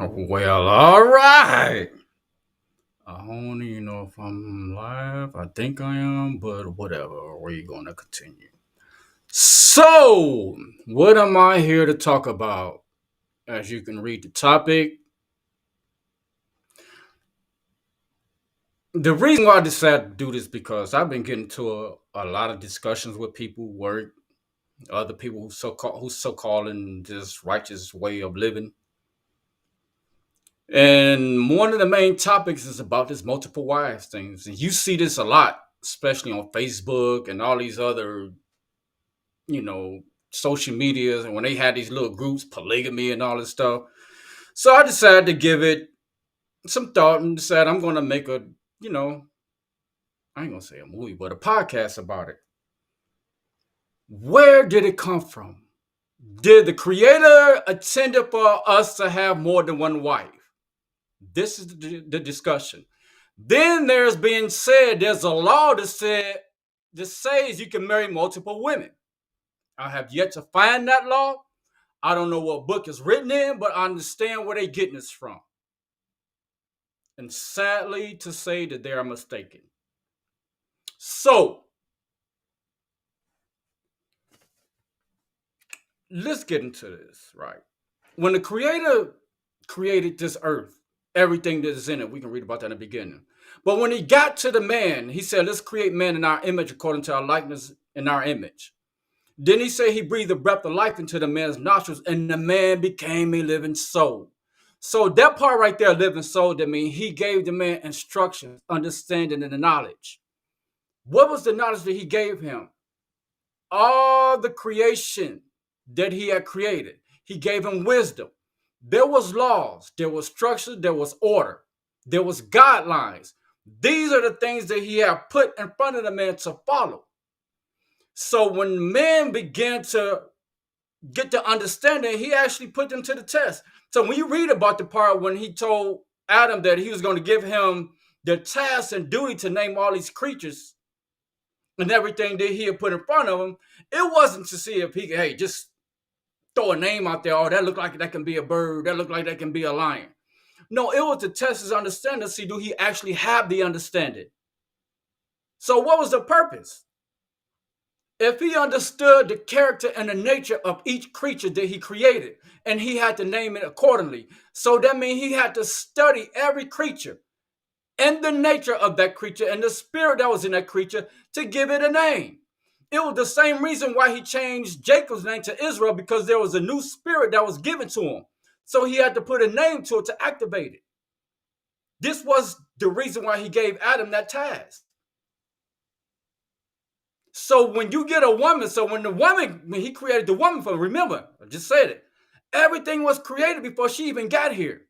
Well, all right. I don't even know if I'm live. I think I am, but whatever. We're going to continue. So, what am I here to talk about? As you can read the topic, the reason why I decided to do this because I've been getting to a lot of discussions with people, work, other people who so called in this righteous way of living. And one of the main topics is about this multiple wives things. And you see this a lot, especially on Facebook and all these other, you know, social medias. And when they had these little groups, polygamy and all this stuff. So I decided to give it some thought and decided I'm going to make you know, I ain't going to say a movie, but a podcast about it. Where did it come from? Did the creator intend for us to have more than one wife? This is the discussion. Then there's being said there's a law that says you can marry multiple women. I have yet to find that law. I don't know what book is written in, but I understand where they're getting this from. And sadly to say that they are mistaken. So let's get into this, right? When the creator created this earth, everything that is in it, we can read about that in the beginning. But when he got to the man, he said, let's create man in our image according to our likeness in our image. Then he said he breathed the breath of life into the man's nostrils, and the man became a living soul. So that part right there, living soul, that means he gave the man instructions, understanding, and the knowledge. What was the knowledge that he gave him? All the creation that he had created. He gave him wisdom. There was laws, there was structure, there was order, there was guidelines. These are the things that he had put in front of the man to follow. So when man began to get the understanding, he actually put them to the test. So when you read about the part when he told Adam that he was going to give him the task and duty to name all these creatures and everything that he had put in front of him, it wasn't to see if he could, hey, just throw a name out there. Oh, that look like that can be a bird. That look like that can be a lion. No, it was to test his understanding to see do he actually have the understanding. So what was the purpose? If he understood the character and the nature of each creature that he created, and he had to name it accordingly. So that means he had to study every creature and the nature of that creature and the spirit that was in that creature to give it a name. It was the same reason why he changed Jacob's name to Israel, because there was a new spirit that was given to him. So he had to put a name to it to activate it. This was the reason why he gave Adam that task. So when you get a woman, so when he created the woman for, remember, I just said it, everything was created before she even got here.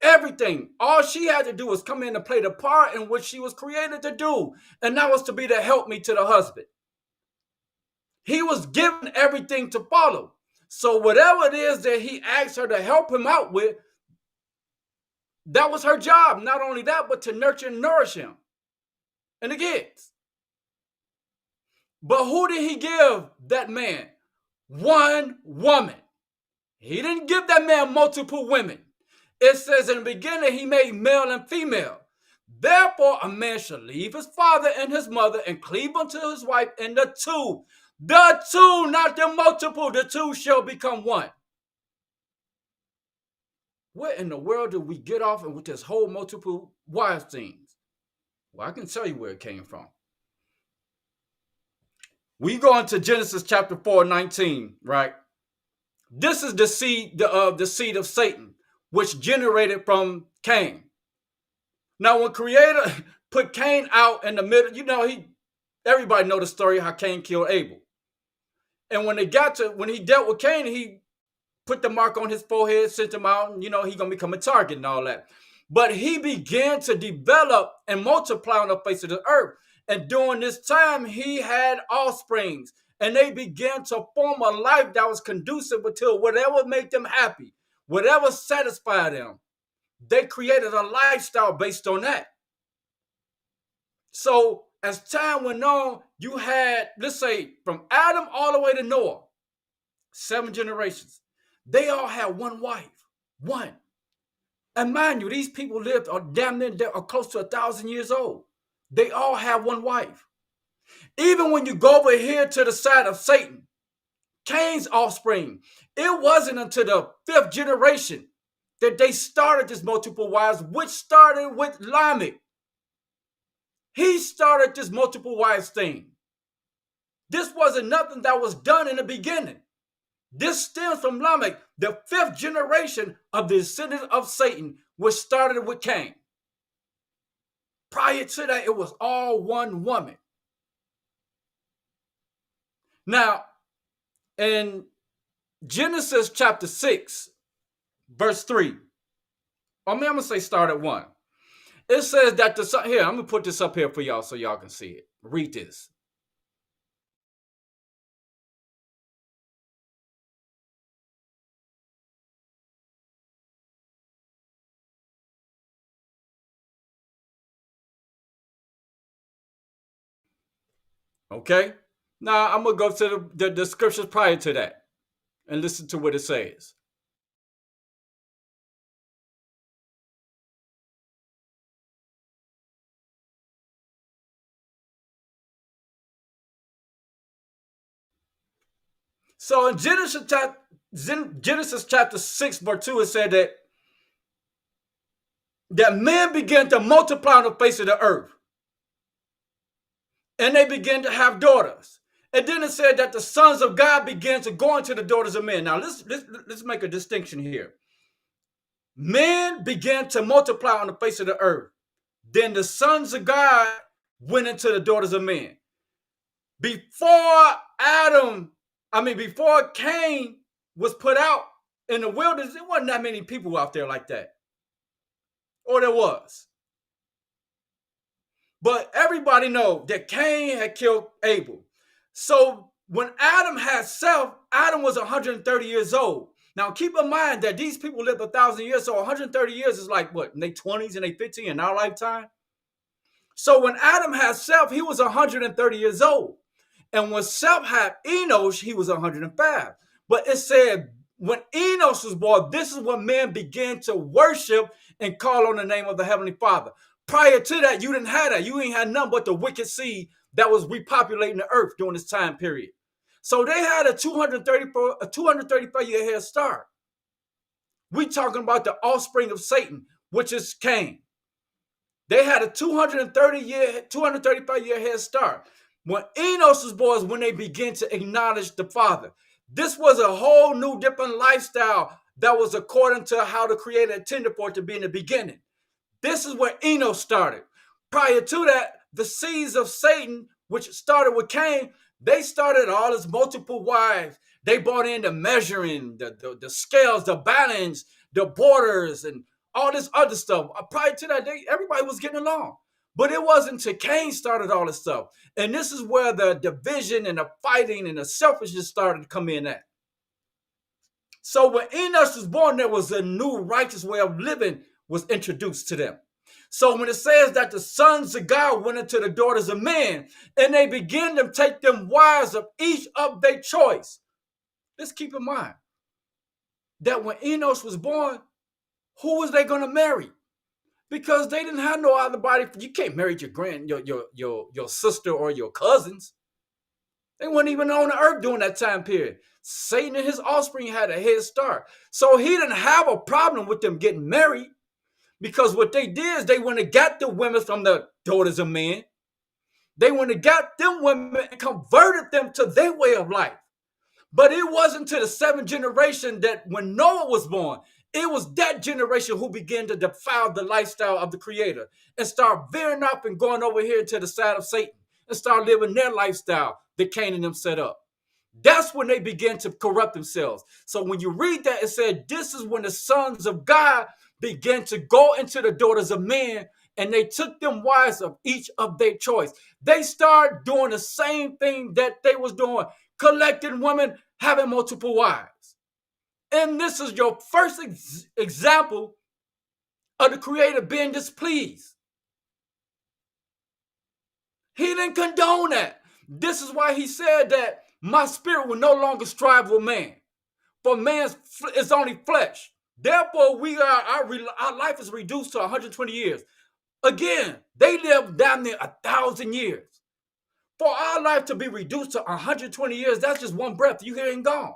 Everything. All she had to do was come in and play the part in which she was created to do. And that was to be the helpmeet to the husband. He was given everything to follow. So whatever it is that he asked her to help him out with, that was her job. Not only that, but to nurture and nourish him and the kids. But who did he give that man? One woman. He didn't give that man multiple women. It says in the beginning he made male and female. Therefore a man shall leave his father and his mother and cleave unto his wife, and the two, not the multiple, the two shall become one. Where in the world did we get off with this whole multiple wives things? Well, I can tell you where it came from. We go into Genesis chapter 4:19, right? This is the seed of Satan, which generated from Cain. Now, when Creator put Cain out in the middle, everybody know the story how Cain killed Abel. And when he dealt with Cain, he put the mark on his forehead, sent him out, and he's gonna become a target and all that. But he began to develop and multiply on the face of the earth. And during this time, he had offsprings, and they began to form a life that was conducive to whatever made them happy, whatever satisfied them. They created a lifestyle based on that. So as time went on, you had, let's say, from Adam all the way to Noah, 7 generations. They all had one wife, one. And mind you, these people lived damn near close to 1,000 years old. They all have one wife. Even when you go over here to the side of Satan, Cain's offspring, it wasn't until the fifth generation that they started this multiple wives, which started with Lamech. He started this multiple wives thing. This wasn't nothing that was done in the beginning. This stems from Lamech, the fifth generation of the descendants of Satan, which started with Cain. Prior to that, it was all one woman. Now, in Genesis chapter 6, verse 3, I'm going to say start at 1. It says that the son, here, I'm going to put this up here for y'all so y'all can see it. Read this. Okay? Now, I'm going to go to the scriptures prior to that and listen to what it says. So in Genesis chapter 6, verse 2, it said that men began to multiply on the face of the earth. And they began to have daughters. And then it said that the sons of God began to go into the daughters of men. Now, let's make a distinction here. Men began to multiply on the face of the earth. Then the sons of God went into the daughters of men. Before Cain was put out in the wilderness, there wasn't that many people out there like that. Or there was. But everybody knows that Cain had killed Abel. So when Adam had Seth, Adam was 130 years old. Now keep in mind that these people lived 1,000 years, so 130 years is like what, in their 20s and their 50s in our lifetime? So when Adam had Seth, he was 130 years old. And when Seth had Enosh, he was 105. But it said when Enosh was born, this is when men began to worship and call on the name of the Heavenly Father. Prior to that, you didn't have that. You ain't had nothing but the wicked seed that was repopulating the earth during this time period. So they had a 235-year head start. We talking about the offspring of Satan, which is Cain. They had a 235-year head start. When Enos was born is when they began to acknowledge the Father. This was a whole new different lifestyle that was according to how the Creator intended for it to be in the beginning. This is where Enos started. Prior to that, the seeds of Satan, which started with Cain, they started all his multiple wives. They brought in the measuring, the scales, the balance, the borders, and all this other stuff. Prior to that, everybody was getting along. But it wasn't until Cain started all this stuff. And this is where the division and the fighting and the selfishness started to come in at. So when Enos was born, there was a new righteous way of living was introduced to them. So when it says that the sons of God went into the daughters of men, and they began to take them wives of each of their choice. Let's keep in mind that when Enos was born, who was they going to marry? Because they didn't have no other body. You can't marry your sister or your cousins. They weren't even on the earth during that time period. Satan and his offspring had a head start. So he didn't have a problem with them getting married. Because what they did is they went and got the women from the daughters of men. They went and got them women and converted them to their way of life. But it wasn't until the seventh generation that when Noah was born, it was that generation who began to defile the lifestyle of the Creator and start veering up and going over here to the side of Satan and start living their lifestyle that Cain and them set up. That's when they began to corrupt themselves. So when you read that, it said, this is when the sons of God began to go into the daughters of men, and they took them wives of each of their choice. They started doing the same thing that they was doing, collecting women, having multiple wives. And this is your first example of the Creator being displeased. He didn't condone that. This is why he said that my spirit will no longer strive with man. For man is only flesh. Therefore, our life is reduced to 120 years. Again, they live down near 1,000 years. For our life to be reduced to 120 years, that's just one breath. You here and gone.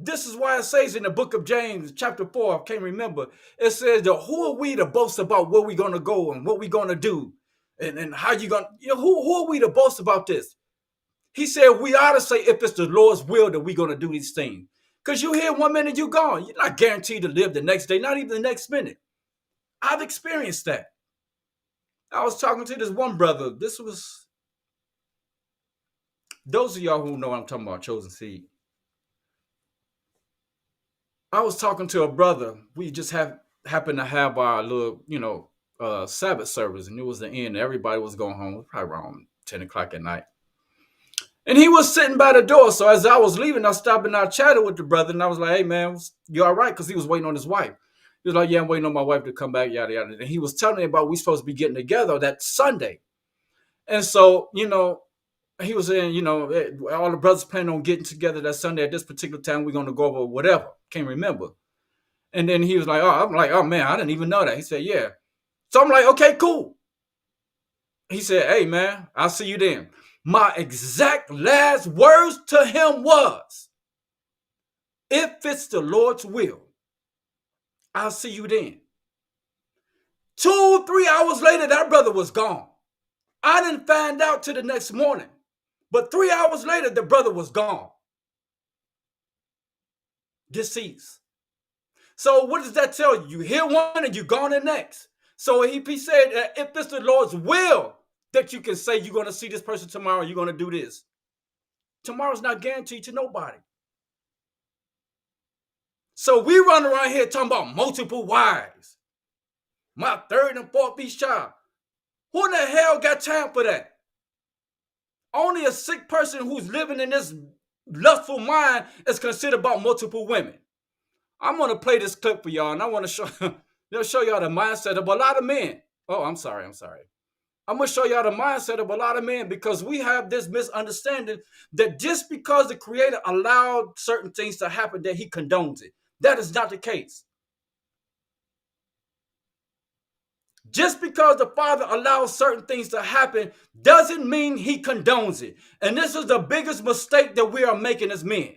This is why it says in the book of James, chapter 4, I can't remember, it says that who are we to boast about where we're going to go and what we're going to do and how you going to, who are we to boast about this? He said we ought to say if it's the Lord's will that we're going to do these things. Because you here 1 minute, you gone. You're not guaranteed to live the next day, not even the next minute. I've experienced that. I was talking to this one brother. This was, those of y'all who know what I'm talking about, chosen seed. I was talking to a brother. We just happened to have our little, Sabbath service, and it was the end. Everybody was going home. It was probably around 10 o'clock at night. And he was sitting by the door. So as I was leaving, I stopped and I chatted with the brother, and I was like, "Hey man, you all right?" Because he was waiting on his wife. He was like, "Yeah, I'm waiting on my wife to come back, yada yada." And he was telling me about we supposed to be getting together that Sunday. And so, he was saying, all the brothers planning on getting together that Sunday at this particular time. We're going to go over whatever. Can't remember. And then he was like, "Oh," I'm like, "Oh man, I didn't even know that." He said, "Yeah." So I'm like, "Okay, cool." He said, "Hey man, I'll see you then." My exact last words to him was, "If it's the Lord's will, I'll see you then." 2, 3 hours later, that brother was gone. I didn't find out till the next morning. But 3 hours later, the brother was gone. Deceased. So what does that tell you? You hear one and you're gone the next. So he said, if it's the Lord's will that you can say you're going to see this person tomorrow, you're going to do this. Tomorrow's not guaranteed to nobody. So we run around here talking about multiple wives. My third and fourth each child. Who the hell got time for that? Only a sick person who's living in this lustful mind is considered about multiple women. I'm going to play this clip for y'all, and I want to show y'all the mindset of a lot of men. Oh, I'm sorry. I'm going to show y'all the mindset of a lot of men because we have this misunderstanding that just because the Creator allowed certain things to happen, that he condones it. That is not the case. Just because the Father allows certain things to happen doesn't mean he condones it. And this is the biggest mistake that we are making as men.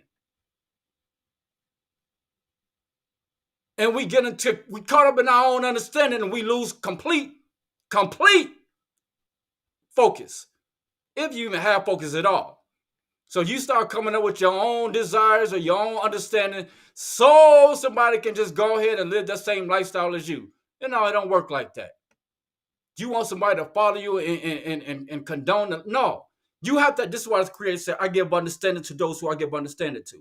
And we caught up in our own understanding and we lose complete focus. If you even have focus at all. So you start coming up with your own desires or your own understanding so somebody can just go ahead and live the same lifestyle as you. It don't work like that. You want somebody to follow you and condone it? No. You have to, this is why it's created, said, I give understanding to those who I give understanding to.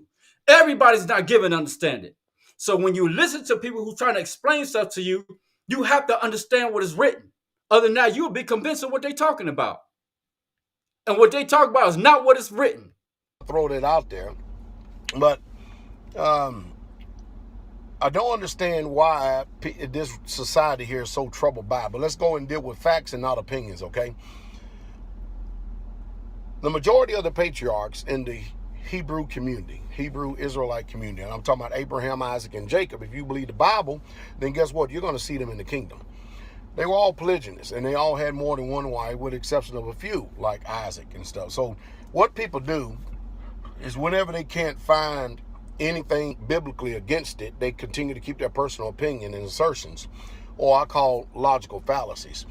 Everybody's not given understanding. So when you listen to people who trying to explain stuff to you, you have to understand what is written. Other than that, you'll be convinced of what they're talking about. And what they talk about is not what is written. Throw that out there. But I don't understand why this society here is so troubled by it. But let's go and deal with facts and not opinions, okay? The majority of the patriarchs in the Hebrew community, Hebrew Israelite community, and I'm talking about Abraham, Isaac, and Jacob. If you believe the Bible, then guess what? You're going to see them in the kingdom. They were all polygynous, and they all had more than one wife, with the exception of a few, like Isaac and stuff. So what people do is whenever they can't find anything biblically against it, they continue to keep their personal opinion and assertions, or I call logical fallacies.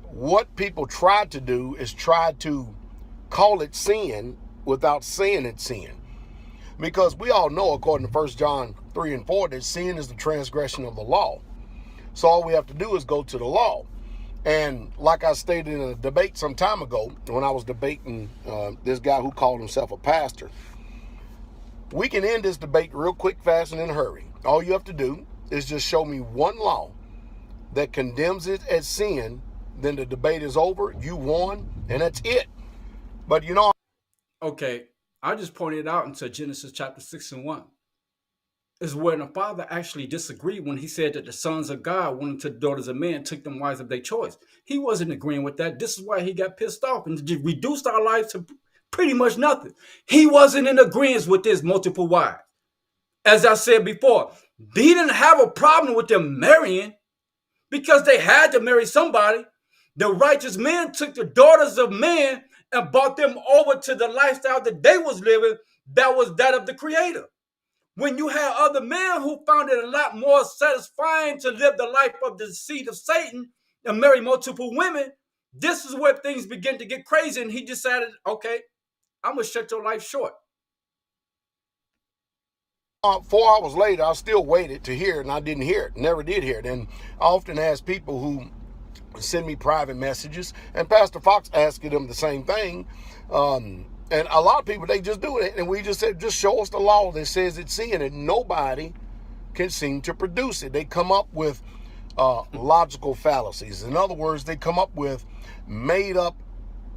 What people try to do is try to call it sin without saying it's sin. Because we all know, according to 1 John 3 and 4, that sin is the transgression of the law. So all we have to do is go to the law. And like I stated in a debate some time ago, when I was debating this guy who called himself a pastor, we can end this debate real quick, fast, and in a hurry. All you have to do is just show me one law that condemns it as sin, then the debate is over, you won, and that's it. But Okay, I just pointed out into Genesis chapter 6 and 1. Is where the Father actually disagreed when he said that the sons of God went into the daughters of men, took them wives of their choice. He wasn't agreeing with that. This is why he got pissed off and reduced our lives to pretty much nothing. He wasn't in agreement with this multiple wives. As I said before, he didn't have a problem with them marrying because they had to marry somebody. The righteous men took the daughters of men and brought them over to the lifestyle that they was living, that was that of the Creator. When you have other men who found it a lot more satisfying to live the life of the seed of Satan and marry multiple women, this is where things begin to get crazy. And he decided, okay, I'm going to shut your life short. 4 hours later, I still waited to hear it, and I didn't hear it. Never did hear it. And I often ask people who send me private messages, and Pastor Fox asking them the same thing. And a lot of people, they just do it. And we just said, just show us the law that says it's sin, and nobody can seem to produce it. They come up with logical fallacies. In other words, they come up with made up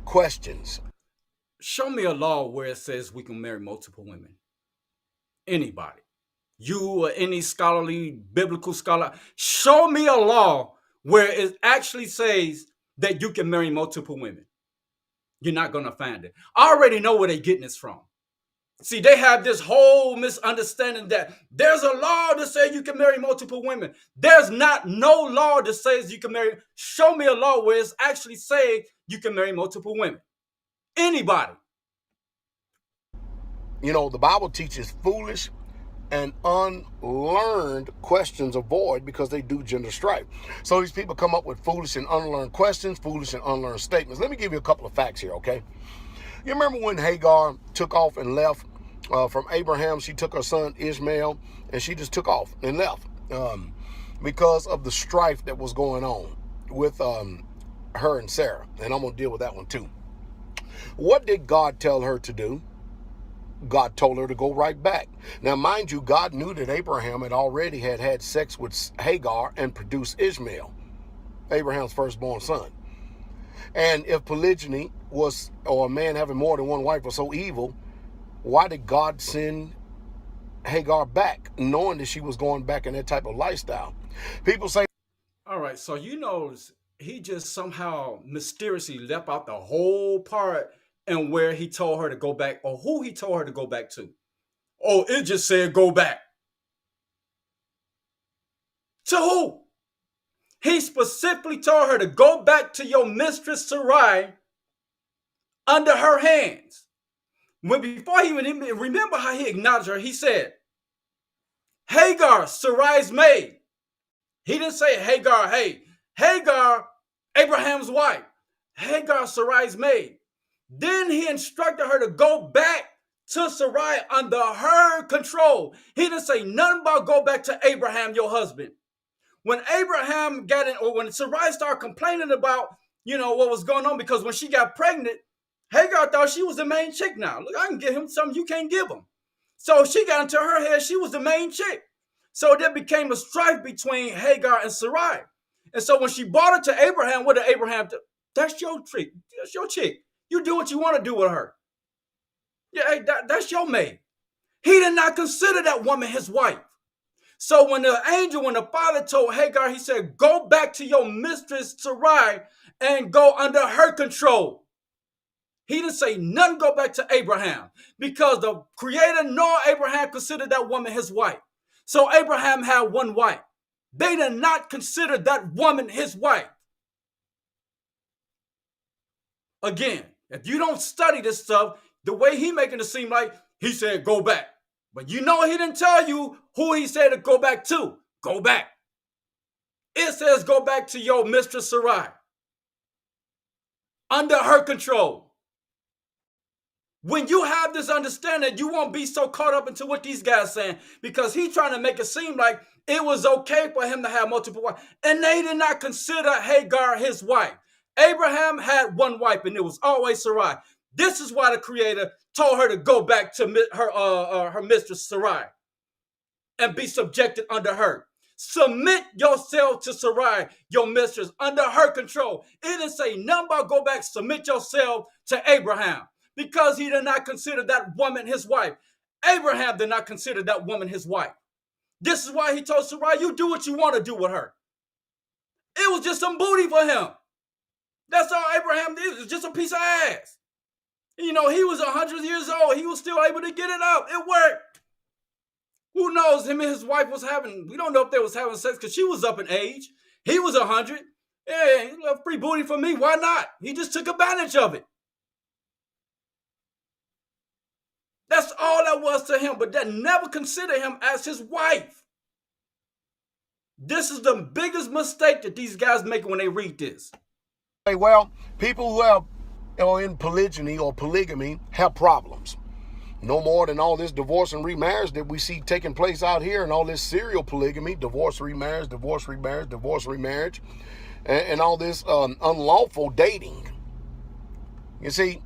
questions. Show me a law where it says we can marry multiple women. Anybody. You or any scholarly, biblical scholar, show me a law where it actually says that you can marry multiple women. You're not going to find it. I already know where they're getting this from. See, they have this whole misunderstanding that there's a law that says you can marry multiple women. There's not no law that says you can marry. Show me a law where it's actually saying you can marry multiple women. Anybody. You know, the Bible teaches foolish and unlearned questions avoid because they do gender strife. So these people come up with foolish and unlearned questions, foolish and unlearned statements. Let me give you a couple of facts here, okay? You remember when Hagar took off and left from Abraham? She took her son Ishmael and she just took off and left because of the strife that was going on with her and Sarah. And I'm going to deal with that one too. What did God tell her to do? God told her to go right back. Now, mind you, God knew that Abraham had already had sex with Hagar and produced Ishmael, Abraham's firstborn son. And if polygyny was, or a man having more than one wife was so evil, why did God send Hagar back, knowing that she was going back in that type of lifestyle? People say, all right, so you know, he just somehow mysteriously left out the whole part and where he told her to go back, or who he told her to go back to. Oh, it just said go back. To who? He specifically told her to go back to your mistress Sarai under her hands. When before he even remember how he acknowledged her, he said, Hagar, Sarai's maid. He didn't say Hagar, hey, Hagar, Abraham's wife. Hagar, Sarai's maid. Then he instructed her to go back to Sarai under her control. He didn't say nothing about go back to Abraham, your husband. When Abraham got in, or when Sarai started complaining about, what was going on, because when she got pregnant, Hagar thought she was the main chick now. Look, I can give him something you can't give him. So she got into her head, she was the main chick. So there became a strife between Hagar and Sarai. And so when she brought it to Abraham, what did Abraham do? That's your trick. That's your chick. You do what you want to do with her. Yeah, hey, that's your maid. He did not consider that woman his wife. So when the father told Hagar, he said, go back to your mistress Sarai and go under her control. He didn't say none go back to Abraham because the Creator nor Abraham considered that woman his wife. So Abraham had one wife. They did not consider that woman his wife. Again, if you don't study this stuff, the way he making it seem like he said go back. But he didn't tell you who he said to go back to. Go back. It says go back to your mistress Sarai. Under her control. When you have this understanding, you won't be so caught up into what these guys saying, because he's trying to make it seem like it was okay for him to have multiple wives. And they did not consider Hagar his wife. Abraham had one wife, and it was always Sarai. This is why the Creator told her to go back to her mistress Sarai and be subjected under her. Submit yourself to Sarai, your mistress, under her control. It didn't say nothing about go back, submit yourself to Abraham, because he did not consider that woman his wife. Abraham did not consider that woman his wife. This is why he told Sarai, you do what you want to do with her. It was just some booty for him. That's all Abraham did. It was just a piece of ass. He was 100 years old. He was still able to get it out. It worked. Who knows? Him and his wife was having. We don't know if they was having sex because she was up in age. He was 100. Yeah, free booty for me. Why not? He just took advantage of it. That's all that was to him. But that never considered him as his wife. This is the biggest mistake that these guys make when they read this. Hey, well, people who are in polygyny or polygamy have problems. No more than all this divorce and remarriage that we see taking place out here, and all this serial polygamy, divorce, remarriage, divorce, remarriage, divorce, remarriage, and all this unlawful dating. You see,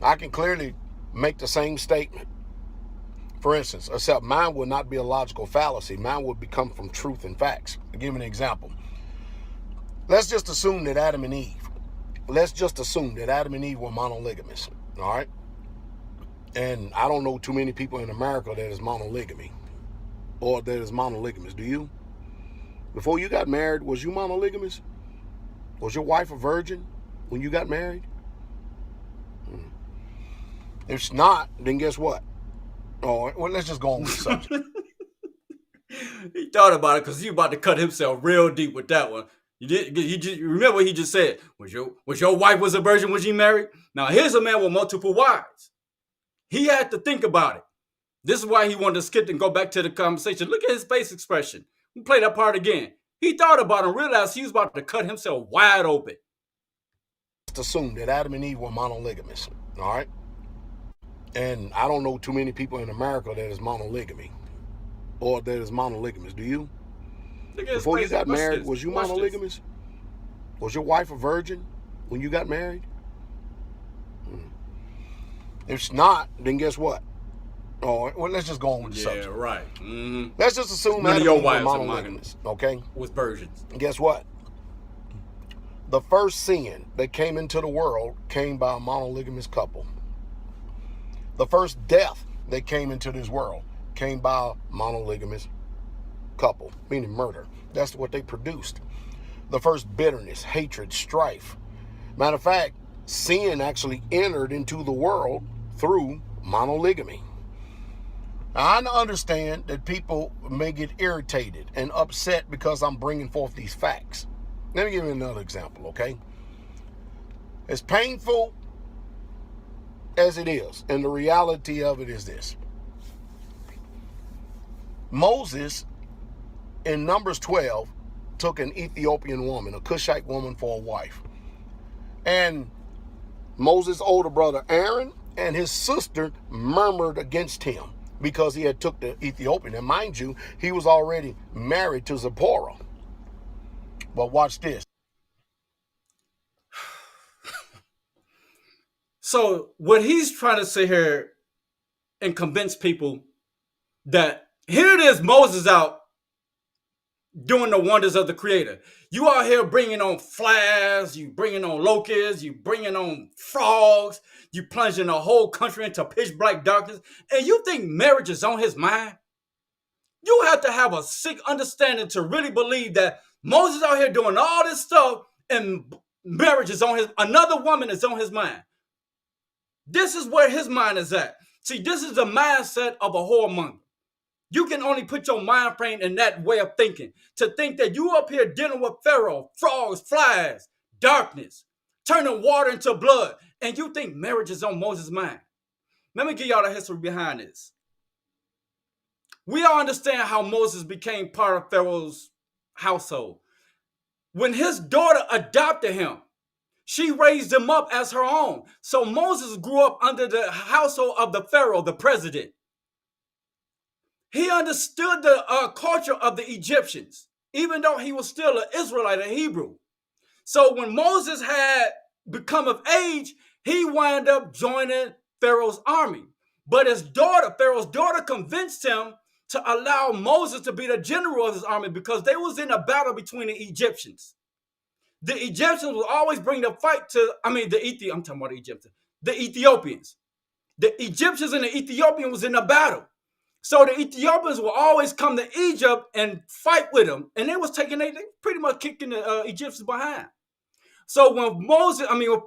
I can clearly make the same statement. For instance, except mine would not be a logical fallacy. Mine would come from truth and facts. I'll give you an example. Let's just assume that Adam and Eve were monogamous, all right? And I don't know too many people in America that is monogamy or that is monogamous. Do you? Before you got married, was you monogamous? Was your wife a virgin when you got married? If not, then guess what? Oh, well, let's just go on with the subject. He thought about it because he was about to cut himself real deep with that one. You remember what he just said? Was your wife was a virgin when she married? Now here's a man with multiple wives. He had to think about it. This is why he wanted to skip and go back to the conversation. Look at his face expression. We play that part again. He thought about it and realized he was about to cut himself wide open. Let's assume that Adam and Eve were monogamous, all right? And I don't know too many people in America that is monogamy or that is monogamous. Do you? Before you got married, was you monogamous? Was your wife a virgin when you got married? If not, then guess what? Oh, well, let's just go on with the subject. Yeah, right. Mm-hmm. Let's just assume none Adam of your and Eve wives were are monogamous, okay? With virgins. Guess what? The first sin that came into the world came by a monogamous couple. The first death that came into this world came by a monogamous couple, meaning murder. That's what they produced. The first bitterness, hatred, strife. Matter of fact, sin actually entered into the world through monogamy. Now, I understand that people may get irritated and upset because I'm bringing forth these facts. Let me give you another example, okay? As painful as it is, and the reality of it is this. Moses, in Numbers 12, took an Ethiopian woman, a Cushite woman, for a wife. And Moses' older brother Aaron and his sister murmured against him because he had took the Ethiopian. And mind you, he was already married to Zipporah. But watch this. So what he's trying to say here and convince people that here it is, Moses out doing the wonders of the Creator. You out here bringing on flies, you bringing on locusts, you bringing on frogs, you plunging the whole country into pitch black darkness, and you think marriage is on his mind? You have to have a sick understanding to really believe that Moses out here doing all this stuff and marriage is on another woman is on his mind. This is where his mind is at. See, this is the mindset of a whoremonger. You can only put your mind frame in that way of thinking. To think that you up here dealing with Pharaoh, frogs, flies, darkness, turning water into blood, and you think marriage is on Moses' mind. Let me give y'all the history behind this. We all understand how Moses became part of Pharaoh's household. When his daughter adopted him, she raised him up as her own. So Moses grew up under the household of the Pharaoh, the president. He understood the culture of the Egyptians, even though he was still an Israelite, a Hebrew. So when Moses had become of age, he wound up joining Pharaoh's army. But Pharaoh's daughter convinced him to allow Moses to be the general of his army because they was in a battle between the Egyptians. The Egyptians would always bring the fight to, I'm talking about the Egyptians, the Ethiopians. The Egyptians and the Ethiopians was in a battle. So the Ethiopians will always come to Egypt and fight with them. And they pretty much kicking the Egyptians behind. So when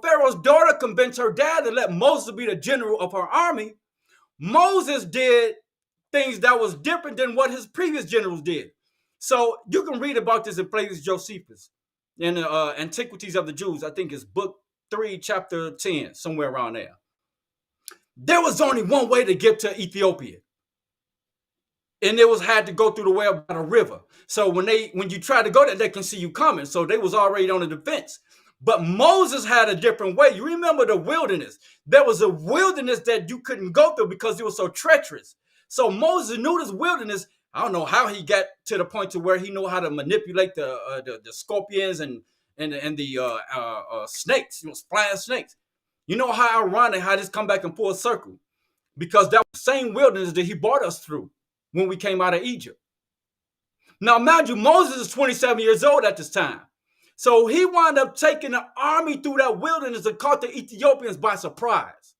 Pharaoh's daughter convinced her dad to let Moses be the general of her army, Moses did things that was different than what his previous generals did. So you can read about this in Flavius Josephus in the Antiquities of the Jews. I think it's book 3, chapter 10, somewhere around there. There was only one way to get to Ethiopia, and it was had to go through the way about a river. So when you try to go there, they can see you coming. So they was already on the defense. But Moses had a different way. You remember the wilderness. There was a wilderness that you couldn't go through because it was so treacherous. So Moses knew this wilderness. I don't know how he got to the point to where he knew how to manipulate the scorpions and the snakes, flying snakes. You know how ironic how this come back in full circle, because that was the same wilderness that he brought us through when we came out of Egypt. Now, mind you, Moses is 27 years old at this time. So he wound up taking an army through that wilderness and caught the Ethiopians by surprise.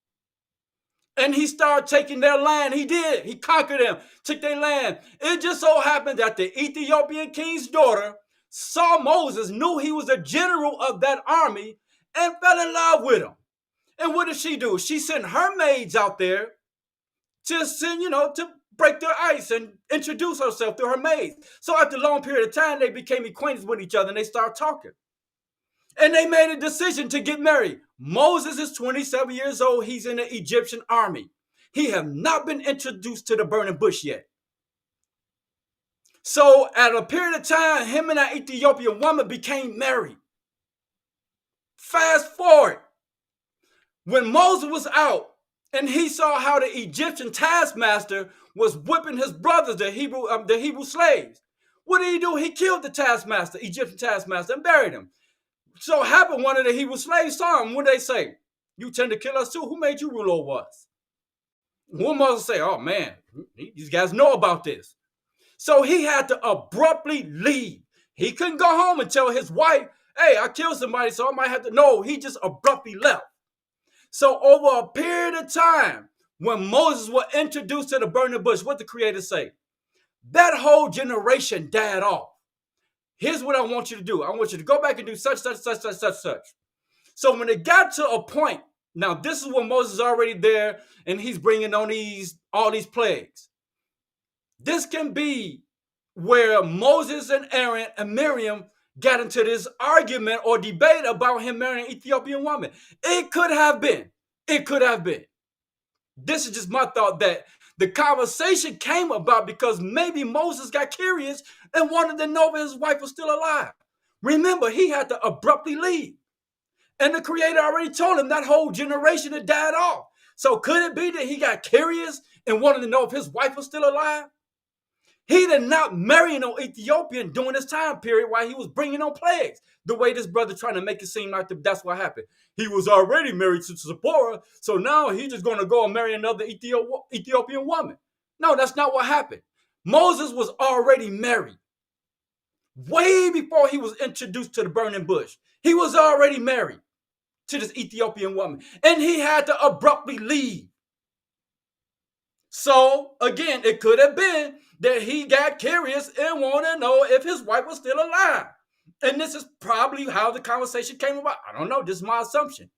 And he started taking their land. He did. He conquered them, took their land. It just so happened that the Ethiopian king's daughter saw Moses, knew he was a general of that army, and fell in love with him. And what did she do? She sent her maids out there to break their ice and introduce herself to her maids. So after a long period of time, they became acquainted with each other and they started talking. And they made a decision to get married. Moses is 27 years old. He's in the Egyptian army. He have not been introduced to the burning bush yet. So at a period of time, him and that Ethiopian woman became married. Fast forward. When Moses was out and he saw how the Egyptian taskmaster was whipping his brothers, the Hebrew slaves, what did he do? He killed the taskmaster, Egyptian taskmaster, and buried him. So happened one of the Hebrew slaves saw him. What did they say? You tend to kill us too. Who made you rule over us? One Moses say, oh man, these guys know about this. So he had to abruptly leave. He couldn't go home and tell his wife, hey, I killed somebody, so I might have to. No, he just abruptly left. So over a period of time, when Moses was introduced to the burning bush, what the Creator say? That whole generation died off. Here's what I want you to do. I want you to go back and do such. So when it got to a point, now this is when Moses is already there and he's bringing on all these plagues. This can be where Moses and Aaron and Miriam got into this argument or debate about him marrying an Ethiopian woman. It could have been. This is just my thought, that the conversation came about because maybe Moses got curious and wanted to know if his wife was still alive. Remember, he had to abruptly leave. And the Creator already told him that whole generation had died off. So could it be that he got curious and wanted to know if his wife was still alive? He did not marry no Ethiopian during this time period while he was bringing on plagues. The way this brother trying to make it seem like that's what happened. He was already married to Zipporah, so now he's just going to go and marry another Ethiopian woman. No, that's not what happened. Moses was already married. Way before he was introduced to the burning bush, he was already married to this Ethiopian woman, and he had to abruptly leave. So again, it could have been that he got curious and wanted to know if his wife was still alive. And this is probably how the conversation came about. I don't know, this is my assumption.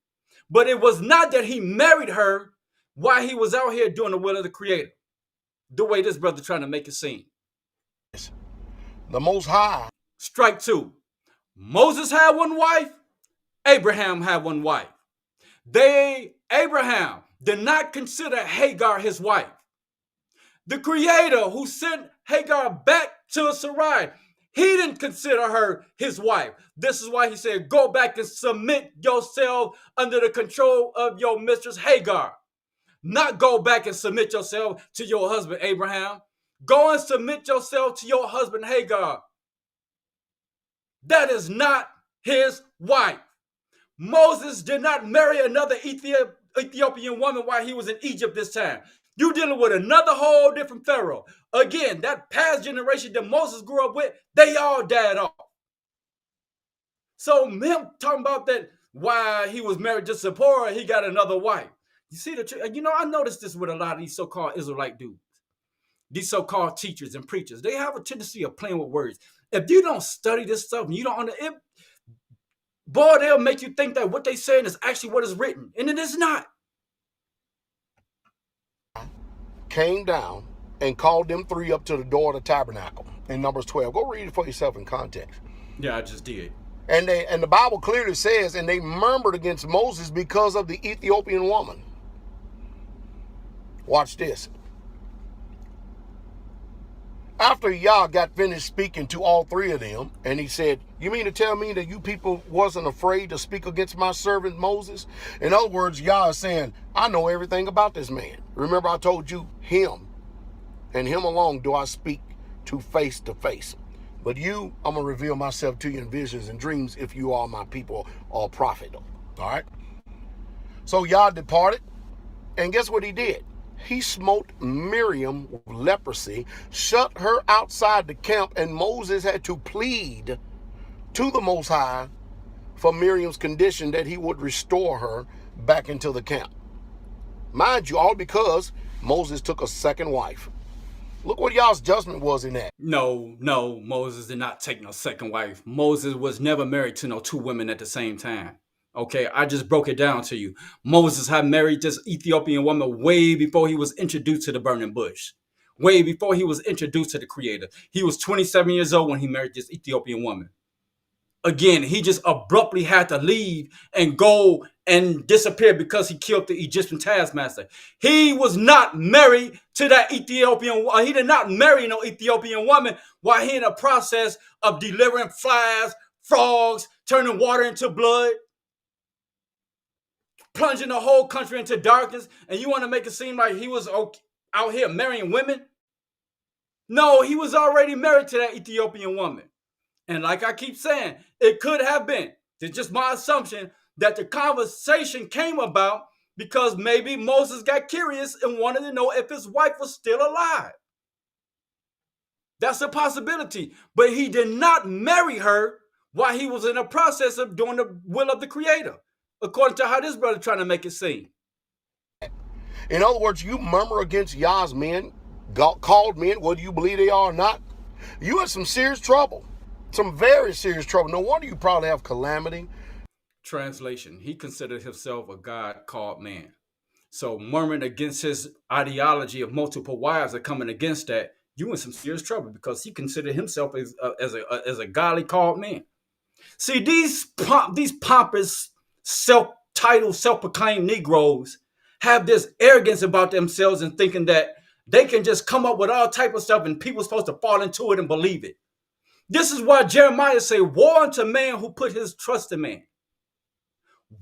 But it was not that he married her while he was out here doing the will of the Creator, the way this brother trying to make it seem. The Most High. Strike two. Moses had one wife. Abraham had one wife. Abraham did not consider Hagar his wife. The Creator who sent Hagar back to Sarai, he didn't consider her his wife. This is why he said, go back and submit yourself under the control of your mistress Hagar. Not go back and submit yourself to your husband Abraham. Go and submit yourself to your husband Hagar. That is not his wife. Moses did not marry another Ethiopian woman while he was in Egypt this time. You're dealing with another whole different Pharaoh. Again, that past generation that Moses grew up with, they all died off. So him talking about that while he was married to Zipporah, he got another wife. You see, I noticed this with a lot of these so-called Israelite dudes. These so-called teachers and preachers. They have a tendency of playing with words. If you don't study this stuff and you don't understand, boy, they'll make you think that what they're saying is actually what is written. And it is not. Came down and called them three up to the door of the tabernacle in Numbers 12. Go read it for yourself in context. Yeah, I just did. And the Bible clearly says, and they murmured against Moses because of the Ethiopian woman. Watch this. After Yah got finished speaking to all three of them, and he said, you mean to tell me that you people wasn't afraid to speak against my servant Moses? In other words, Yah is saying, I know everything about this man. Remember I told you, him and him alone do I speak to face. But you, I'm going to reveal myself to you in visions and dreams if you are my people or prophet. All right? So Yah departed, and guess what he did? He smote Miriam with leprosy, shut her outside the camp, and Moses had to plead to the Most High for Miriam's condition that he would restore her back into the camp. Mind you, all because Moses took a second wife. Look what y'all's judgment was in that. No, Moses did not take no second wife. Moses was never married to no two women at the same time. Okay, I just broke it down to you. Moses had married this Ethiopian woman way before he was introduced to the burning bush. Way before he was introduced to the Creator. He was 27 years old when he married this Ethiopian woman. Again, he just abruptly had to leave and go and disappear because he killed the Egyptian taskmaster. He was not married to that Ethiopian. He did not marry no Ethiopian woman while he in the process of delivering flies, frogs, turning water into blood, plunging the whole country into darkness. And you want to make it seem like he was out here marrying women? No, he was already married to that Ethiopian woman. And like I keep saying, it could have been, it's just my assumption, that the conversation came about because maybe Moses got curious and wanted to know if his wife was still alive. That's a possibility. But he did not marry her while he was in the process of doing the will of the Creator, according to how this brother trying to make it seem. In other words, you murmur against Yah's men, called men, whether you believe they are or not. You in some serious trouble. Some very serious trouble. No wonder you probably have calamity. Translation, he considered himself a God called man. So murmuring against his ideology of multiple wives are coming against that, you in some serious trouble because he considered himself as a godly called man. See, these pompous, self-titled, self-proclaimed Negroes have this arrogance about themselves and thinking that they can just come up with all type of stuff and people are supposed to fall into it and believe it. This is why Jeremiah say, woe unto man who put his trust in man.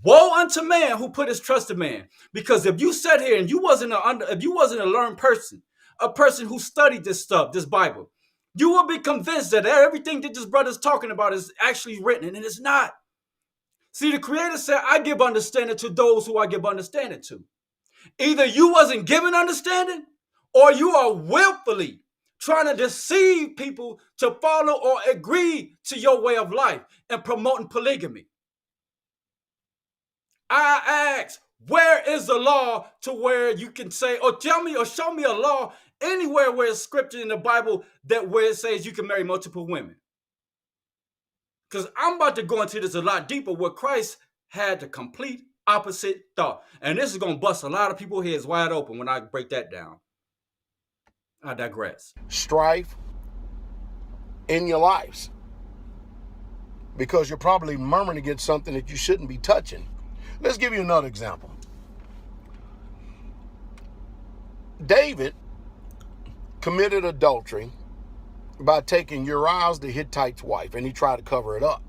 Woe unto man who put his trust in man. Because if you sat here and you wasn't a learned person, a person who studied this stuff, this Bible, you will be convinced that everything that this brother's talking about is actually written, and it's not. See, the Creator said, I give understanding to those who I give understanding to. Either you wasn't given understanding, or you are willfully trying to deceive people to follow or agree to your way of life and promoting polygamy. I ask, where is the law to where you can say, or tell me or show me a law anywhere where it's scripture in the Bible that where it says you can marry multiple women? Because I'm about to go into this a lot deeper where Christ had the complete opposite thought. And this is going to bust a lot of people's heads wide open when I break that down. I digress. Strife in your lives because you're probably murmuring against something that you shouldn't be touching. Let's give you another example. David committed adultery by taking Uriah the Hittite's wife, and he tried to cover it up.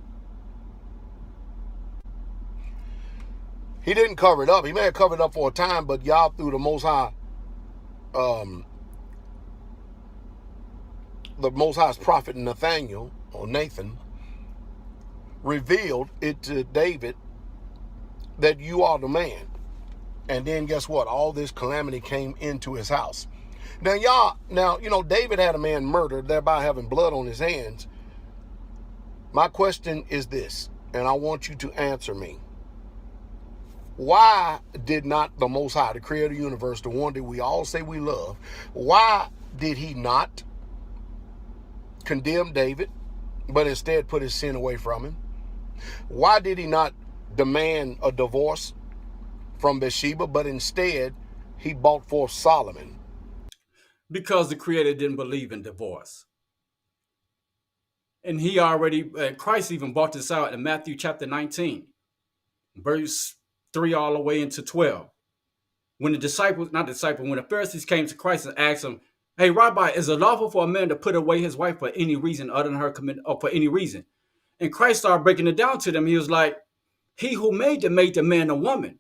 He didn't cover it up. He may have covered it up for a time, but Yah, through the Most High, the Most High's prophet Nathaniel, or Nathan, revealed it to David that you are the man. And then guess what? All this calamity came into his house. Now, David had a man murdered, thereby having blood on his hands. My question is this, and I want you to answer me. Why did not the Most High, the creator of the universe, the one that we all say we love, why did he not condemn David, but instead put his sin away from him? Why did he not demand a divorce from Bathsheba, but instead he brought forth Solomon? because the Creator didn't believe in divorce. And Christ even brought this out in Matthew chapter 19, verse 3 all the way into 12. When the Pharisees came to Christ and asked him, "Hey, Rabbi, is it lawful for a man to put away his wife for any reason other than her commit, or for any reason?" And Christ started breaking it down to them. He was like, "He who made the man a woman.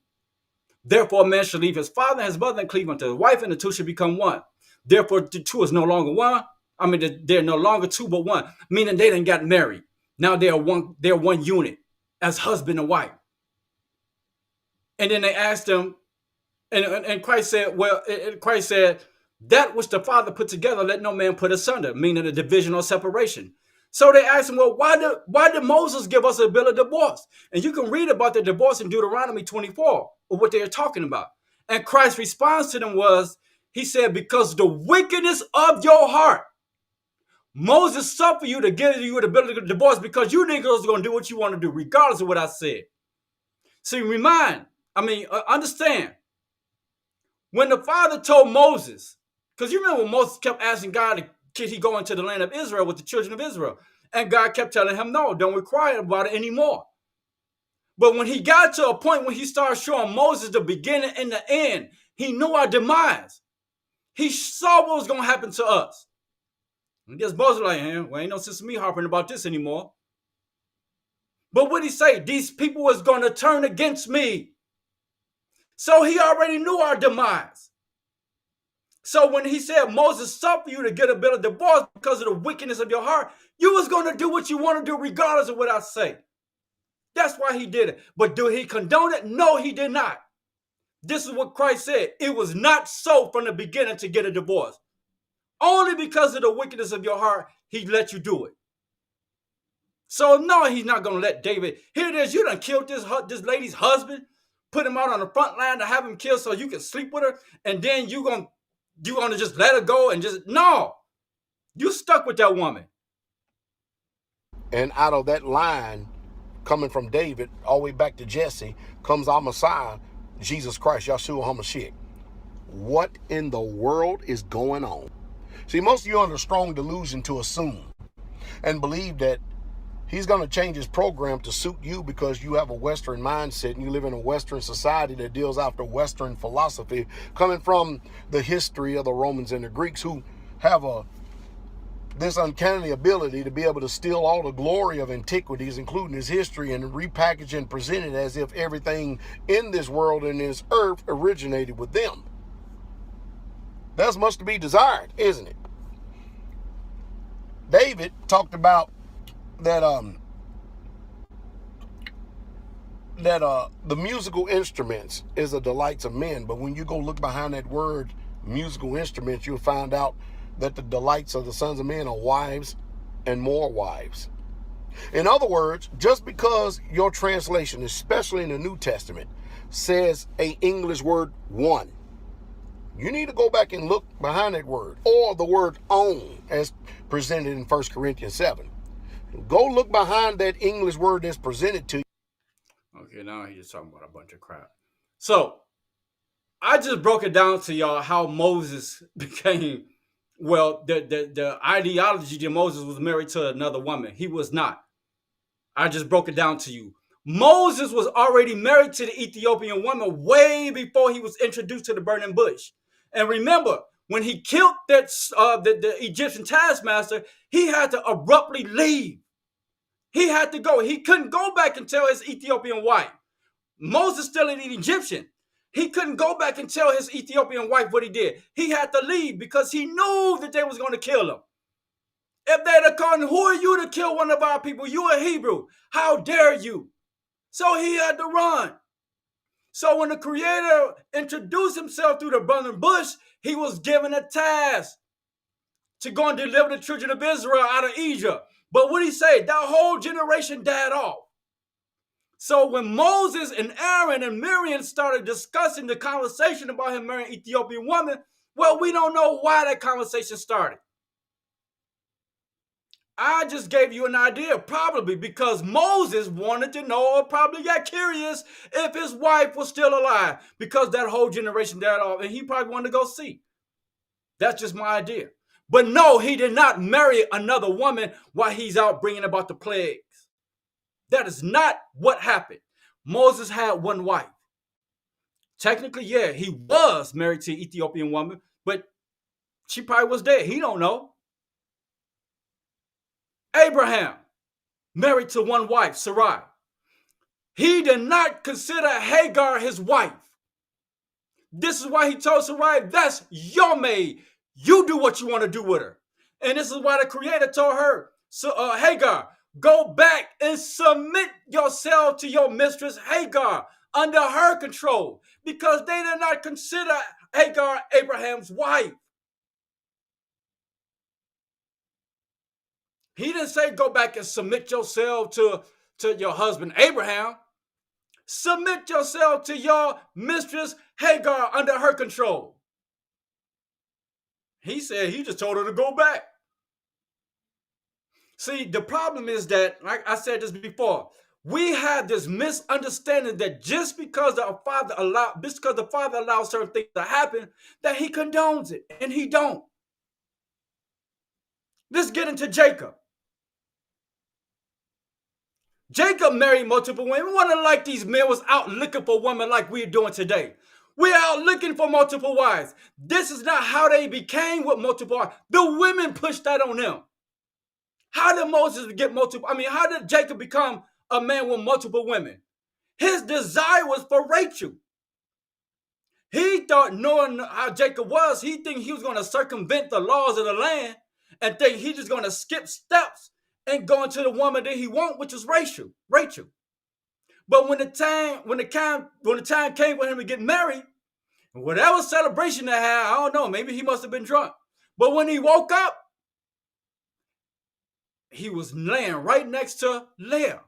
Therefore, a man shall leave his father and his mother and cleave unto his wife, and the two shall become one. Therefore, the two is no longer one. I mean, they're no longer two but one, meaning they didn't got married. Now they're one. They're one unit as husband and wife." And then they asked him, and Christ said, Christ said, "That which the Father put together, let no man put asunder," meaning a division or separation. So they asked him, "Well, why did Moses give us a bill of divorce?" And you can read about the divorce in Deuteronomy 24, or what they are talking about. And Christ's response to them was, he said, "Because the wickedness of your heart, Moses suffered you to give you the bill of divorce because you niggas are going to do what you want to do, regardless of what I said." So understand, when the Father told Moses, because you remember Moses kept asking God, could he go into the land of Israel with the children of Israel? And God kept telling him, no, don't inquire about it anymore. But when he got to a point when he started showing Moses the beginning and the end, he knew our demise. He saw what was going to happen to us. And this Moses like, well, ain't no sense of me harping about this anymore. But what did he say? These people was going to turn against me. So he already knew our demise. So when he said, "Moses suffered you to get a bill of divorce because of the wickedness of your heart," you was going to do what you want to do regardless of what I say. That's why he did it. But did he condone it? No, he did not. This is what Christ said. It was not so from the beginning to get a divorce. Only because of the wickedness of your heart, he let you do it. So no, he's not going to let David. Here it is. You done killed this lady's husband, put him out on the front line to have him killed so you can sleep with her, and then you going to just let her go and just, no. You stuck with that woman. And out of that line, coming from David all the way back to Jesse, comes our Messiah, Jesus Christ, Yahshua HaMashiach. What in the world is going on? See, most of you are under strong delusion to assume and believe that he's going to change his program to suit you because you have a Western mindset and you live in a Western society that deals after Western philosophy, coming from the history of the Romans and the Greeks, who have this uncanny ability to be able to steal all the glory of antiquities, including his history, and repackage and present it as if everything in this world and this earth originated with them. That's much to be desired, isn't it? David talked about that the musical instruments is a delight of men, but when you go look behind that word musical instruments, you'll find out that the delights of the sons of men are wives and more wives. In other words, just because your translation, especially in the New Testament, says a English word one, you need to go back and look behind that word, or the word own as presented in 1 Corinthians 7. Go look behind that English word that's presented to you. Okay, now he's talking about a bunch of crap. So, I just broke it down to y'all how Moses became, well, the ideology that Moses was married to another woman. He was not. I just broke it down to you. Moses was already married to the Ethiopian woman way before he was introduced to the burning bush. And remember, when he killed the Egyptian taskmaster, he had to abruptly leave. He had to go. He couldn't go back and tell his Ethiopian wife. Moses still an Egyptian. He couldn't go back and tell his Ethiopian wife what he did. He had to leave because he knew that they was going to kill him. If they'd have called him, "Who are you to kill one of our people? You a Hebrew. How dare you?" So he had to run. So when the Creator introduced himself through the burning bush, he was given a task to go and deliver the children of Israel out of Egypt. But what did he say? That whole generation died off. So when Moses and Aaron and Miriam started discussing the conversation about him marrying an Ethiopian woman, well, we don't know why that conversation started. I just gave you an idea, probably because Moses wanted to know, or probably got curious, if his wife was still alive, because that whole generation died off, and he probably wanted to go see. That's just my idea. But no, he did not marry another woman while he's out bringing about the plagues. That is not what happened. Moses had one wife. Technically, yeah, he was married to an Ethiopian woman, but she probably was dead. He don't know. Abraham, married to one wife, Sarai. He did not consider Hagar his wife. This is why he told Sarai, that's your maid. You do what you want to do with her. And this is why the Creator told her, Hagar, go back and submit yourself to your mistress Hagar under her control, because they did not consider Hagar Abraham's wife. He didn't say go back and submit yourself to your husband Abraham. Submit yourself to your mistress Hagar under her control. He said he just told her to go back. See, the problem is that, like I said this before, we have this misunderstanding that just because the father allows certain things to happen, that he condones it, and he don't. Let's get into Jacob. Jacob married multiple women. We wasn't like these men was out looking for women like we're doing today. We're out looking for multiple wives. This is not how they became with multiple wives. The women pushed that on them. How did Moses get multiple? How did Jacob become a man with multiple women? His desire was for Rachel. He thought, knowing how Jacob was, he think he was going to circumvent the laws of the land and think he's just going to skip steps and go into the woman that he want, which is Rachel. But when the time came for him to get married, whatever celebration they had, I don't know, maybe he must have been drunk. But when he woke up, he was laying right next to Leah.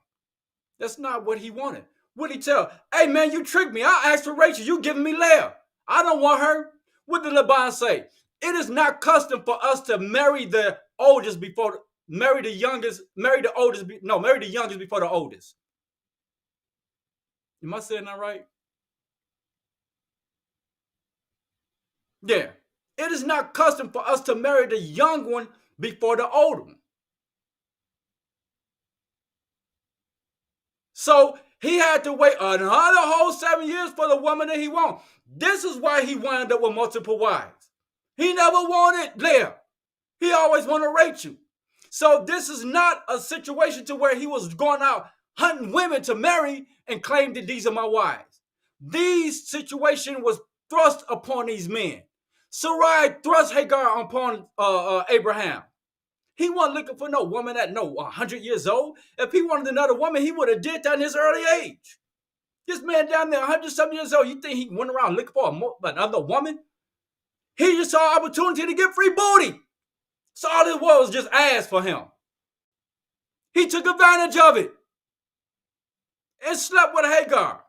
That's not what he wanted. What did he tell? Hey man, you tricked me. I asked for Rachel. You giving me Leah. I don't want her. What did Laban say? It is not custom for us to marry the oldest before marry the youngest before the oldest. Am I saying that right? Yeah. It is not custom for us to marry the young one before the old one. So he had to wait another whole 7 years for the woman that he wanted. This is why he wound up with multiple wives. He never wanted Leah. He always wanted Rachel. So this is not a situation to where he was going out hunting women to marry and claim that these are my wives. These situation was thrust upon these men. Sarai thrust Hagar upon Abraham. He wasn't looking for no woman at 100 years old. If he wanted another woman, he would have did that in his early age. This man down there, 100-something years old, you think he went around looking for another woman? He just saw an opportunity to get free booty. So all this was just ass for him. He took advantage of it and slept with Hagar.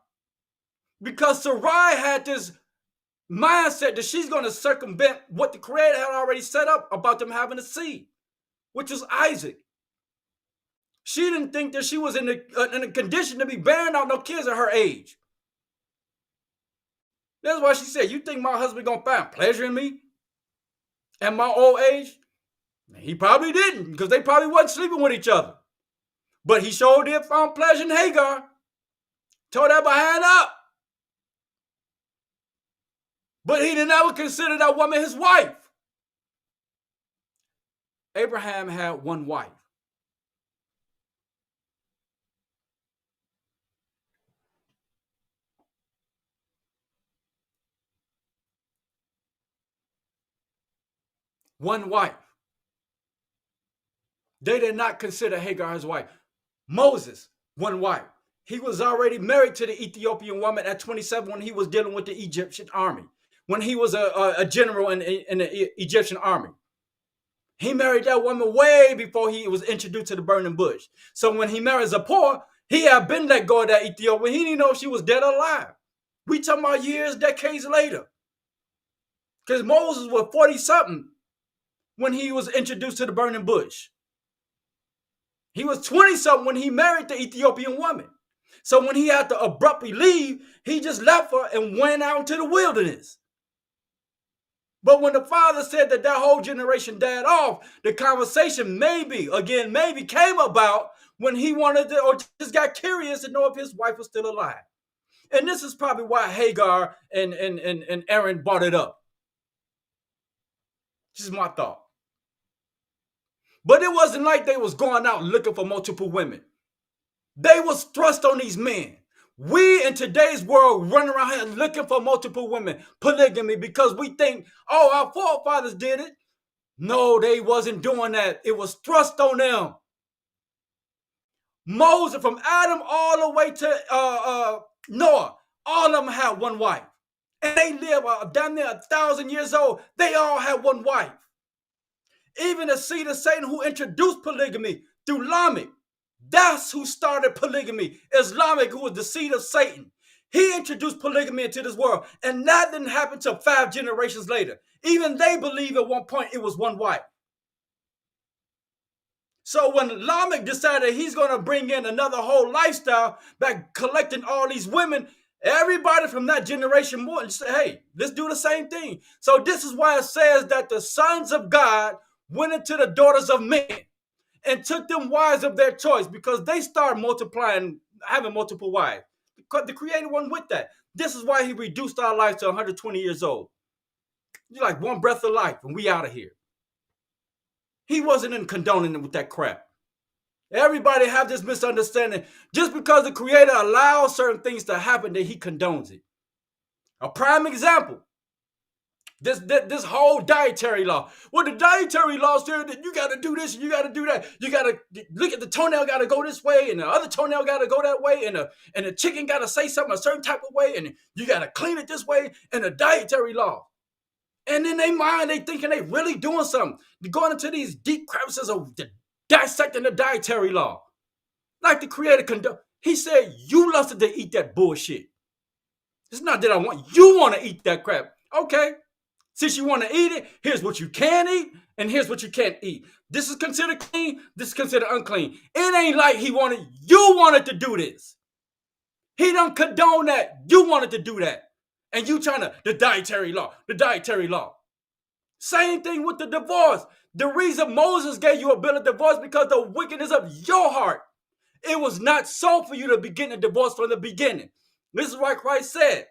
Because Sarai had this mindset that she's going to circumvent what the Creator had already set up about them having a seed, which was Isaac. She didn't think that she was in a condition to be bearing out no kids at her age. That's why she said, you think my husband going to find pleasure in me at my old age? He probably didn't, because they probably wasn't sleeping with each other. But he sure did find pleasure in Hagar. Tore that behind up. But he didn't ever consider that woman his wife. Abraham had one wife. One wife. They did not consider Hagar his wife. Moses, one wife. He was already married to the Ethiopian woman at 27 when he was dealing with the Egyptian army, when he was a general in the Egyptian army. He married that woman way before he was introduced to the burning bush. So when he married Zipporah, he had been let go of that Ethiopian. He didn't know if she was dead or alive. We talking about years, decades later. Because Moses was 40-something when he was introduced to the burning bush. He was 20-something when he married the Ethiopian woman. So when he had to abruptly leave, he just left her and went out into the wilderness. But when the father said that whole generation died off, the conversation maybe came about when he wanted to, or just got curious to know if his wife was still alive. And this is probably why Hagar and Aaron brought it up. This is my thought. But it wasn't like they was going out looking for multiple women. They was thrust on these men. We in today's world run around here looking for multiple women, polygamy, because we think, oh, our forefathers did it. No, they wasn't doing that. It was thrust on them. Moses, from Adam all the way to Noah, all of them had one wife. And they live damn near 1,000 years old. They all had one wife. Even the seed of Satan who introduced polygamy through Lamech. That's who started polygamy. Lamech, who was the seed of Satan. He introduced polygamy into this world. And that didn't happen until 5 generations later. Even they believe at one point it was one wife. So when Lamech decided he's going to bring in another whole lifestyle by collecting all these women, everybody from that generation more said, hey, let's do the same thing. So this is why it says that the sons of God went into the daughters of men and took them wives of their choice, because they started multiplying, having multiple wives. The Creator wasn't with that. This is why he reduced our lives to 120 years old. You're like one breath of life and we out of here. He wasn't in condoning it with that crap. Everybody have this misunderstanding. Just because the Creator allows certain things to happen, that he condones it. A prime example, this whole dietary law. Well, the dietary law said that you got to do this and you got to do that. You got to look at the toenail, got to go this way, and the other toenail got to go that way, and the chicken got to say something a certain type of way, and you got to clean it this way, and the dietary law. And in their mind, they thinking they really doing something. They're going into these deep crevices of dissecting the dietary law. Like the Creator he said, you lusted to eat that bullshit. It's not that I want, you want to eat that crap. Okay. Since you want to eat it, here's what you can eat, and here's what you can't eat. This is considered clean, this is considered unclean. It ain't like you wanted to do this. He don't condone that. You wanted to do that. And you trying to, the dietary law. Same thing with the divorce. The reason Moses gave you a bill of divorce because the wickedness of your heart. It was not so for you to begin a divorce from the beginning. This is why Christ said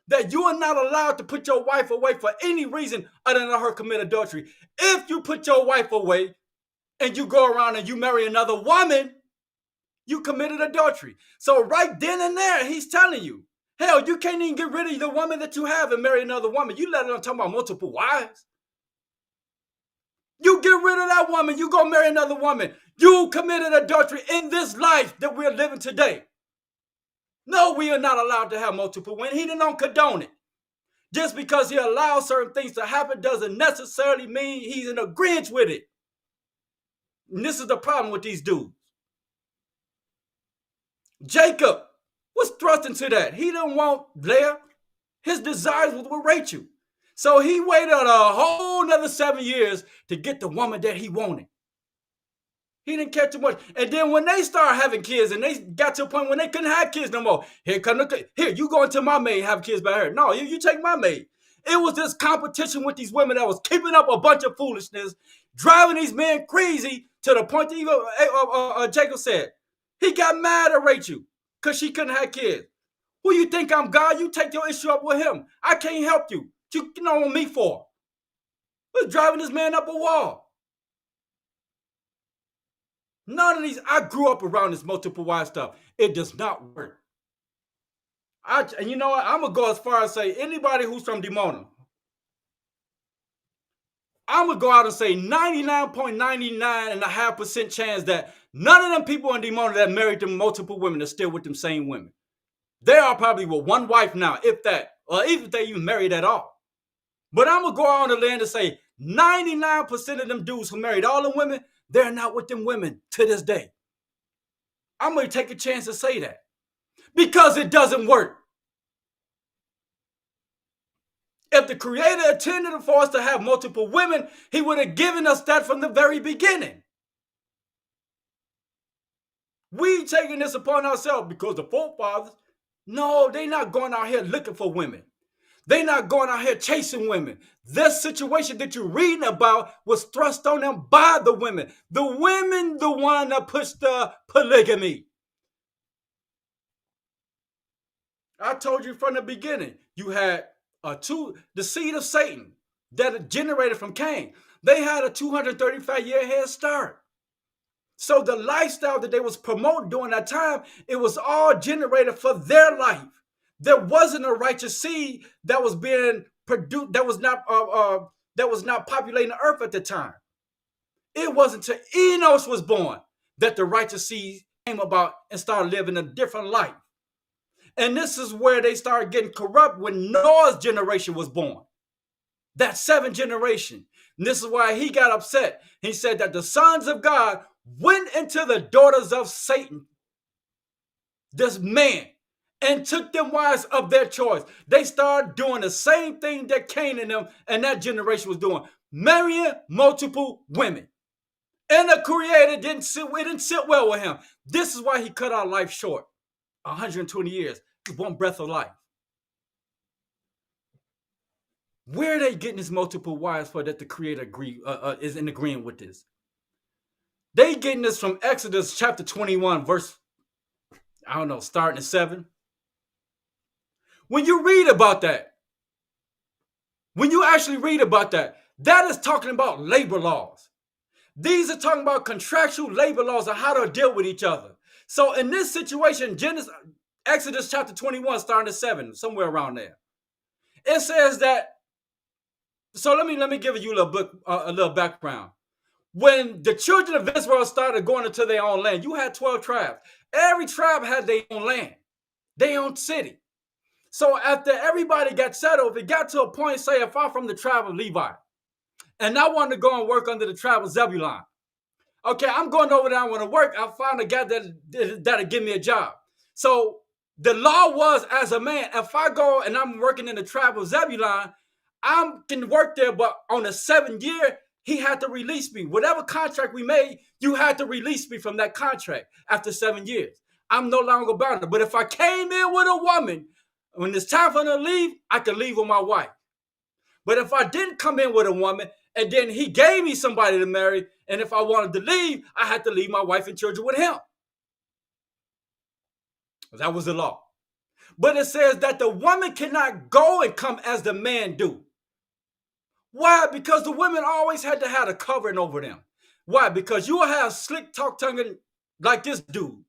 that you are not allowed to put your wife away for any reason other than her commit adultery. If you put your wife away and you go around and you marry another woman, you committed adultery. So right then and there, he's telling you, hell, you can't even get rid of the woman that you have and marry another woman. You let alone talk about multiple wives. You get rid of that woman, you go marry another woman. You committed adultery in this life that we're living today. No, we are not allowed to have multiple women. He didn't condone it. Just because he allows certain things to happen doesn't necessarily mean he's in agreement with it. And this is the problem with these dudes. Jacob was thrust into that. He didn't want Leah. His desires was with Rachel. So he waited a whole another 7 years to get the woman that he wanted. He didn't care too much. And then when they started having kids and they got to a point when they couldn't have kids no more, here, you go into my maid and have kids by her. No, you take my maid. It was this competition with these women that was keeping up a bunch of foolishness, driving these men crazy to the point that even Jacob said, he got mad at Rachel because she couldn't have kids. Who you think I'm God? You take your issue up with him. I can't help you. You know on me for? Who's driving this man up a wall? None of these, I grew up around this multiple wife stuff. It does not work. And you know what? I'm going to go as far as say anybody who's from Dimona, I'm going to go out and say 99.99.5% chance that none of them people in Dimona that married to multiple women are still with them same women. They are probably with one wife now, if that, or even if they even married at all. But I'm going to go on the land and say 99% of them dudes who married all them women, they're not with them women to this day. I'm going to take a chance to say that because it doesn't work. If the Creator intended for us to have multiple women, he would have given us that from the very beginning. We taking this upon ourselves because the forefathers, no, they're not going out here looking for women. They not going out here chasing women. This situation that you're reading about was thrust on them by the women. The women, the one that pushed the polygamy. I told you from the beginning, you had the seed of Satan that generated from Cain. They had a 235-year head start. So the lifestyle that they was promoting during that time, it was all generated for their life. There wasn't a righteous seed that was being produced, that was not populating the earth at the time. It wasn't until Enos was born that the righteous seed came about and started living a different life. And this is where they started getting corrupt when Noah's generation was born. That seventh generation. And this is why he got upset. He said that the sons of God went into the daughters of Satan, this man, and took them wives of their choice. They started doing the same thing that Cain and them and that generation was doing, marrying multiple women. And the Creator didn't sit well with him. This is why he cut our life short. 120 years, one breath of life. Where are they getting this multiple wives for that the Creator is in agreeing with this? They getting this from Exodus chapter 21, verse, starting at 7. When you read about that, when you actually read about that, that is talking about labor laws. These are talking about contractual labor laws and how to deal with each other. So in this situation, Exodus chapter 21, starting at 7, somewhere around there, it says that. So let me give you a little background. When the children of Israel started going into their own land, you had 12 tribes. Every tribe had their own land, their own city. So after everybody got settled, it got to a point, say, if I'm from the tribe of Levi, and I wanted to go and work under the tribe of Zebulun. Okay, I'm going over there, I want to work. I found a guy that'll give me a job. So the law was, as a man, if I go and I'm working in the tribe of Zebulun, I can work there, but on the 7th year, he had to release me. Whatever contract we made, you had to release me from that contract after 7 years. I'm no longer bound. But if I came in with a woman, when it's time for her to leave, I could leave with my wife. But if I didn't come in with a woman, and then he gave me somebody to marry, and if I wanted to leave, I had to leave my wife and children with him. That was the law. But it says that the woman cannot go and come as the man do. Why? Because the women always had to have a covering over them. Why? Because you will have slick talk tonguing like this dude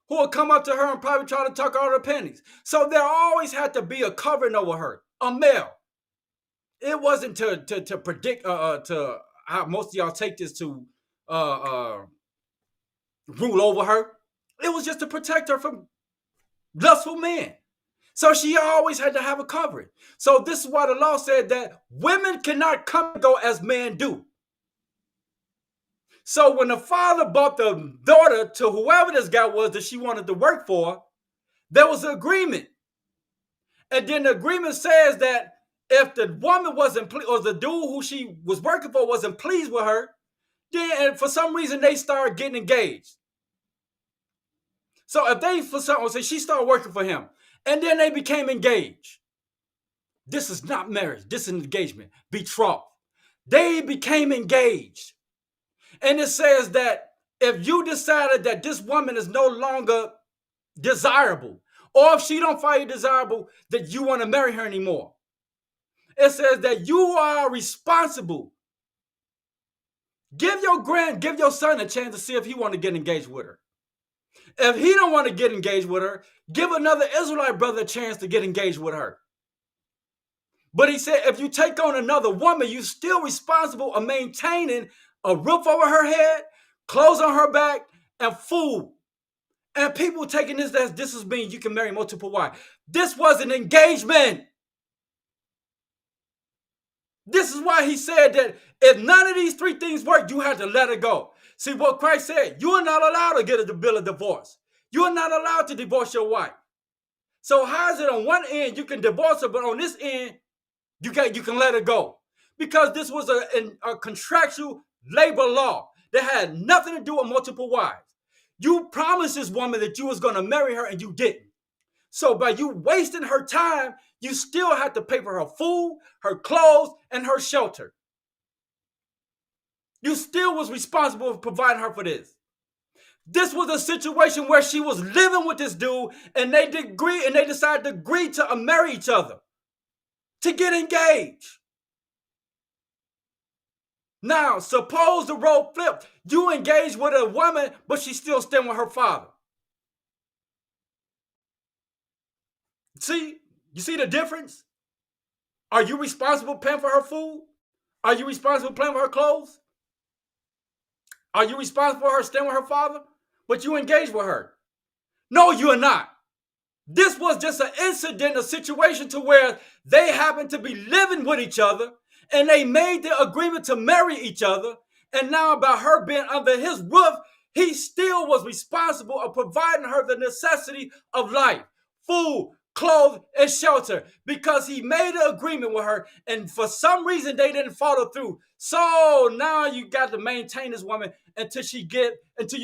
who will come up to her and probably try to tuck all her panties. So there always had to be a covering over her, a male. It wasn't to predict to how most of y'all take this to rule over her. It was just to protect her from lustful men. So she always had to have a covering. So this is why the law said that women cannot come and go as men do. So when the father bought the daughter to whoever this guy was that she wanted to work for, there was an agreement. And then the agreement says that if the woman wasn't pleased, or the dude who she was working for wasn't pleased with her, then for some reason they started getting engaged. So if they, for some reason, she started working for him, and then they became engaged. This is not marriage. This is engagement. Betrothed. They became engaged. And it says that if you decided that this woman is no longer desirable, or if she don't find you desirable, that you want to marry her anymore, it says that you are responsible. Give your son a chance to see if he want to get engaged with her. If he don't want to get engaged with her, give another Israelite brother a chance to get engaged with her. But he said, if you take on another woman, you're still responsible of maintaining a roof over her head, clothes on her back, and food. And people taking this as this is mean you can marry multiple wives. This was an engagement. This is why he said that if none of these three things work, you have to let it go. See what Christ said, you are not allowed to get a bill of divorce. You are not allowed to divorce your wife. So how is it on one end you can divorce her, but on this end, you can let her go? Because this was a contractual labor law that had nothing to do with multiple wives. You promised this woman that you was going to marry her and you didn't. So by you wasting her time, you still have to pay for her food, her clothes, and her shelter. You still was responsible for providing her for this. This was a situation where she was living with this dude, and they decided to agree to marry each other, to get engaged. Now, suppose the role flipped. You engage with a woman, but she's still staying with her father. See, you see the difference? Are you responsible paying for her food? Are you responsible paying for her clothes? Are you responsible for her staying with her father? But you engage with her. No, you are not. This was just an incident, a situation to where they happened to be living with each other, and they made the agreement to marry each other. And now, about her being under his roof, he still was responsible of providing her the necessity of life, food, clothes, and shelter, because he made an agreement with her, and for some reason they didn't follow through. So now you got to maintain this woman until you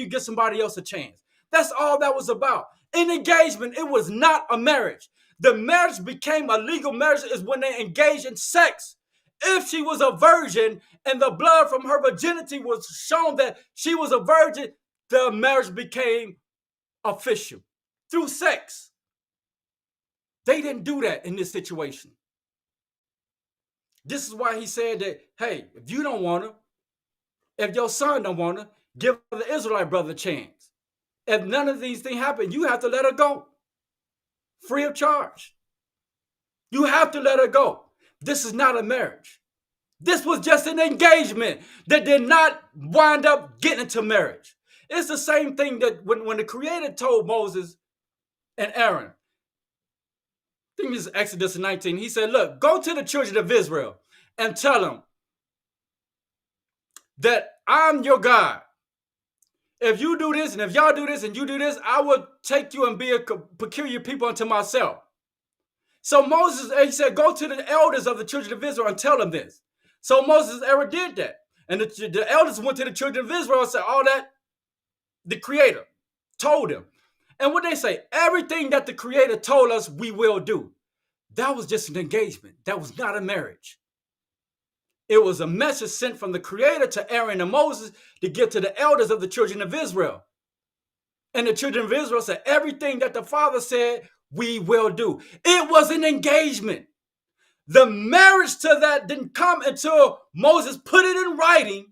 get somebody else a chance. That's all that was about. In engagement, it was not a marriage. The marriage became a legal marriage is when they engaged in sex. If she was a virgin and the blood from her virginity was shown that she was a virgin, the marriage became official through sex. They didn't do that in this situation. This is why he said that, hey, if you don't want her, if your son don't want her, give the Israelite brother a chance. If none of these things happen, you have to let her go. Free of charge. You have to let her go. This is not a marriage. This was just an engagement that did not wind up getting into marriage. It's the same thing that when the Creator told Moses and Aaron, I think this is Exodus 19, he said, look, go to the children of Israel and tell them that I'm your God. If you do this, and if y'all do this, and you do this, I will take you and be a peculiar people unto myself. So Moses, he said, go to the elders of the children of Israel and tell them this. So Moses and Aaron did that. And the elders went to the children of Israel and said, all that the Creator told them. And what they say, everything that the Creator told us, we will do. That was just an engagement. That was not a marriage. It was a message sent from the Creator to Aaron and Moses to give to the elders of the children of Israel. And the children of Israel said, everything that the Father said, we will do. It was an engagement. The marriage to that didn't come until Moses put it in writing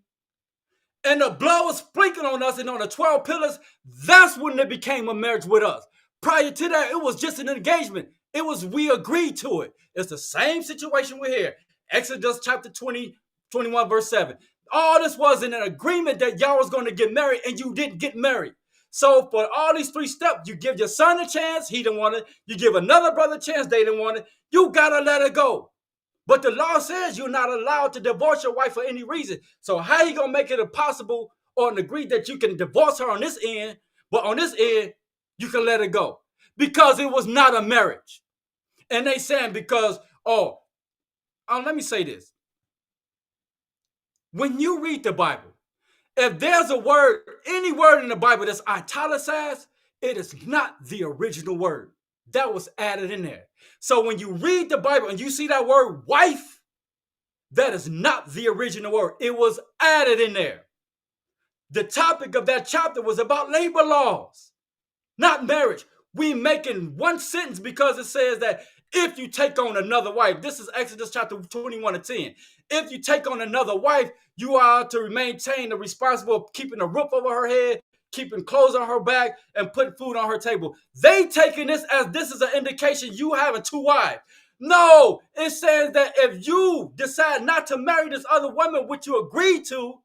and the blood was sprinkled on us and on the 12 pillars. That's when it became a marriage with us. Prior to that, it was just an engagement. It was, we agreed to it. It's the same situation we're here. Exodus chapter 20, 21, verse 7. All this was in an agreement that y'all was going to get married and you didn't get married. So for all these three steps, you give your son a chance, he didn't want it. You give another brother a chance, they didn't want it. You got to let it go. But the law says you're not allowed to divorce your wife for any reason. So how you going to make it impossible or an agree that you can divorce her on this end, but on this end, you can let it go? Because it was not a marriage. And they saying because, let me say this. When you read the Bible, if there's a word, any word in the Bible that's italicized, it is not the original word. That was added in there. So when you read the Bible and you see that word wife, that is not the original word. It was added in there. The topic of that chapter was about labor laws, not marriage. We making one sentence because it says that if you take on another wife, this is Exodus chapter 21 and 10. If you take on another wife, you are to maintain the responsible of keeping a roof over her head, keeping clothes on her back, and putting food on her table. They taking this as this is an indication you having two wives. No, it says that if you decide not to marry this other woman, which you agreed to,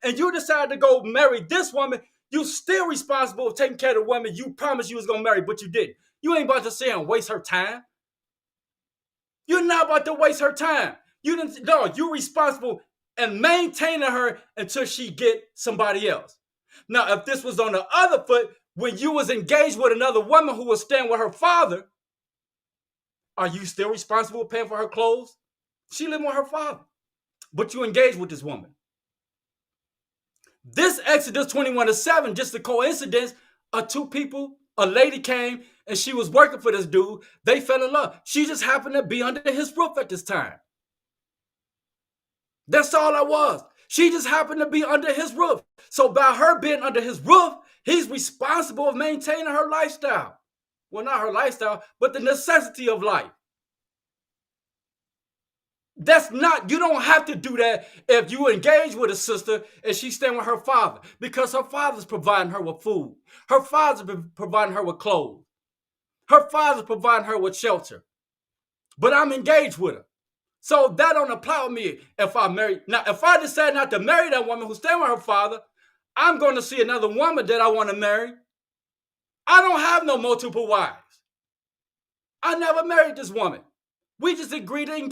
and you decide to go marry this woman, you still responsible for taking care of the woman you promised you was going to marry, but you didn't. You ain't about to sit and waste her time. You're not about to waste her time. You're responsible and maintaining her until she get somebody else. Now, if this was on the other foot, when you was engaged with another woman who was staying with her father, are you still responsible for paying for her clothes? She living with her father, but you engaged with this woman. This Exodus 21 to 7, just a coincidence of two people, a lady came and she was working for this dude. They fell in love. She just happened to be under his roof at this time. That's all I was. She just happened to be under his roof. So by her being under his roof, he's responsible of maintaining her lifestyle. Well, not her lifestyle, but the necessity of life. That's not, you don't have to do that if you engage with a sister and she's staying with her father, because her father's providing her with food. Her father's providing her with clothes. Her father's providing her with shelter. But I'm engaged with her. So that don't apply with me if I marry. Now, if I decide not to marry that woman who's staying with her father, I'm going to see another woman that I want to marry. I don't have no multiple wives. I never married this woman. We just agreed to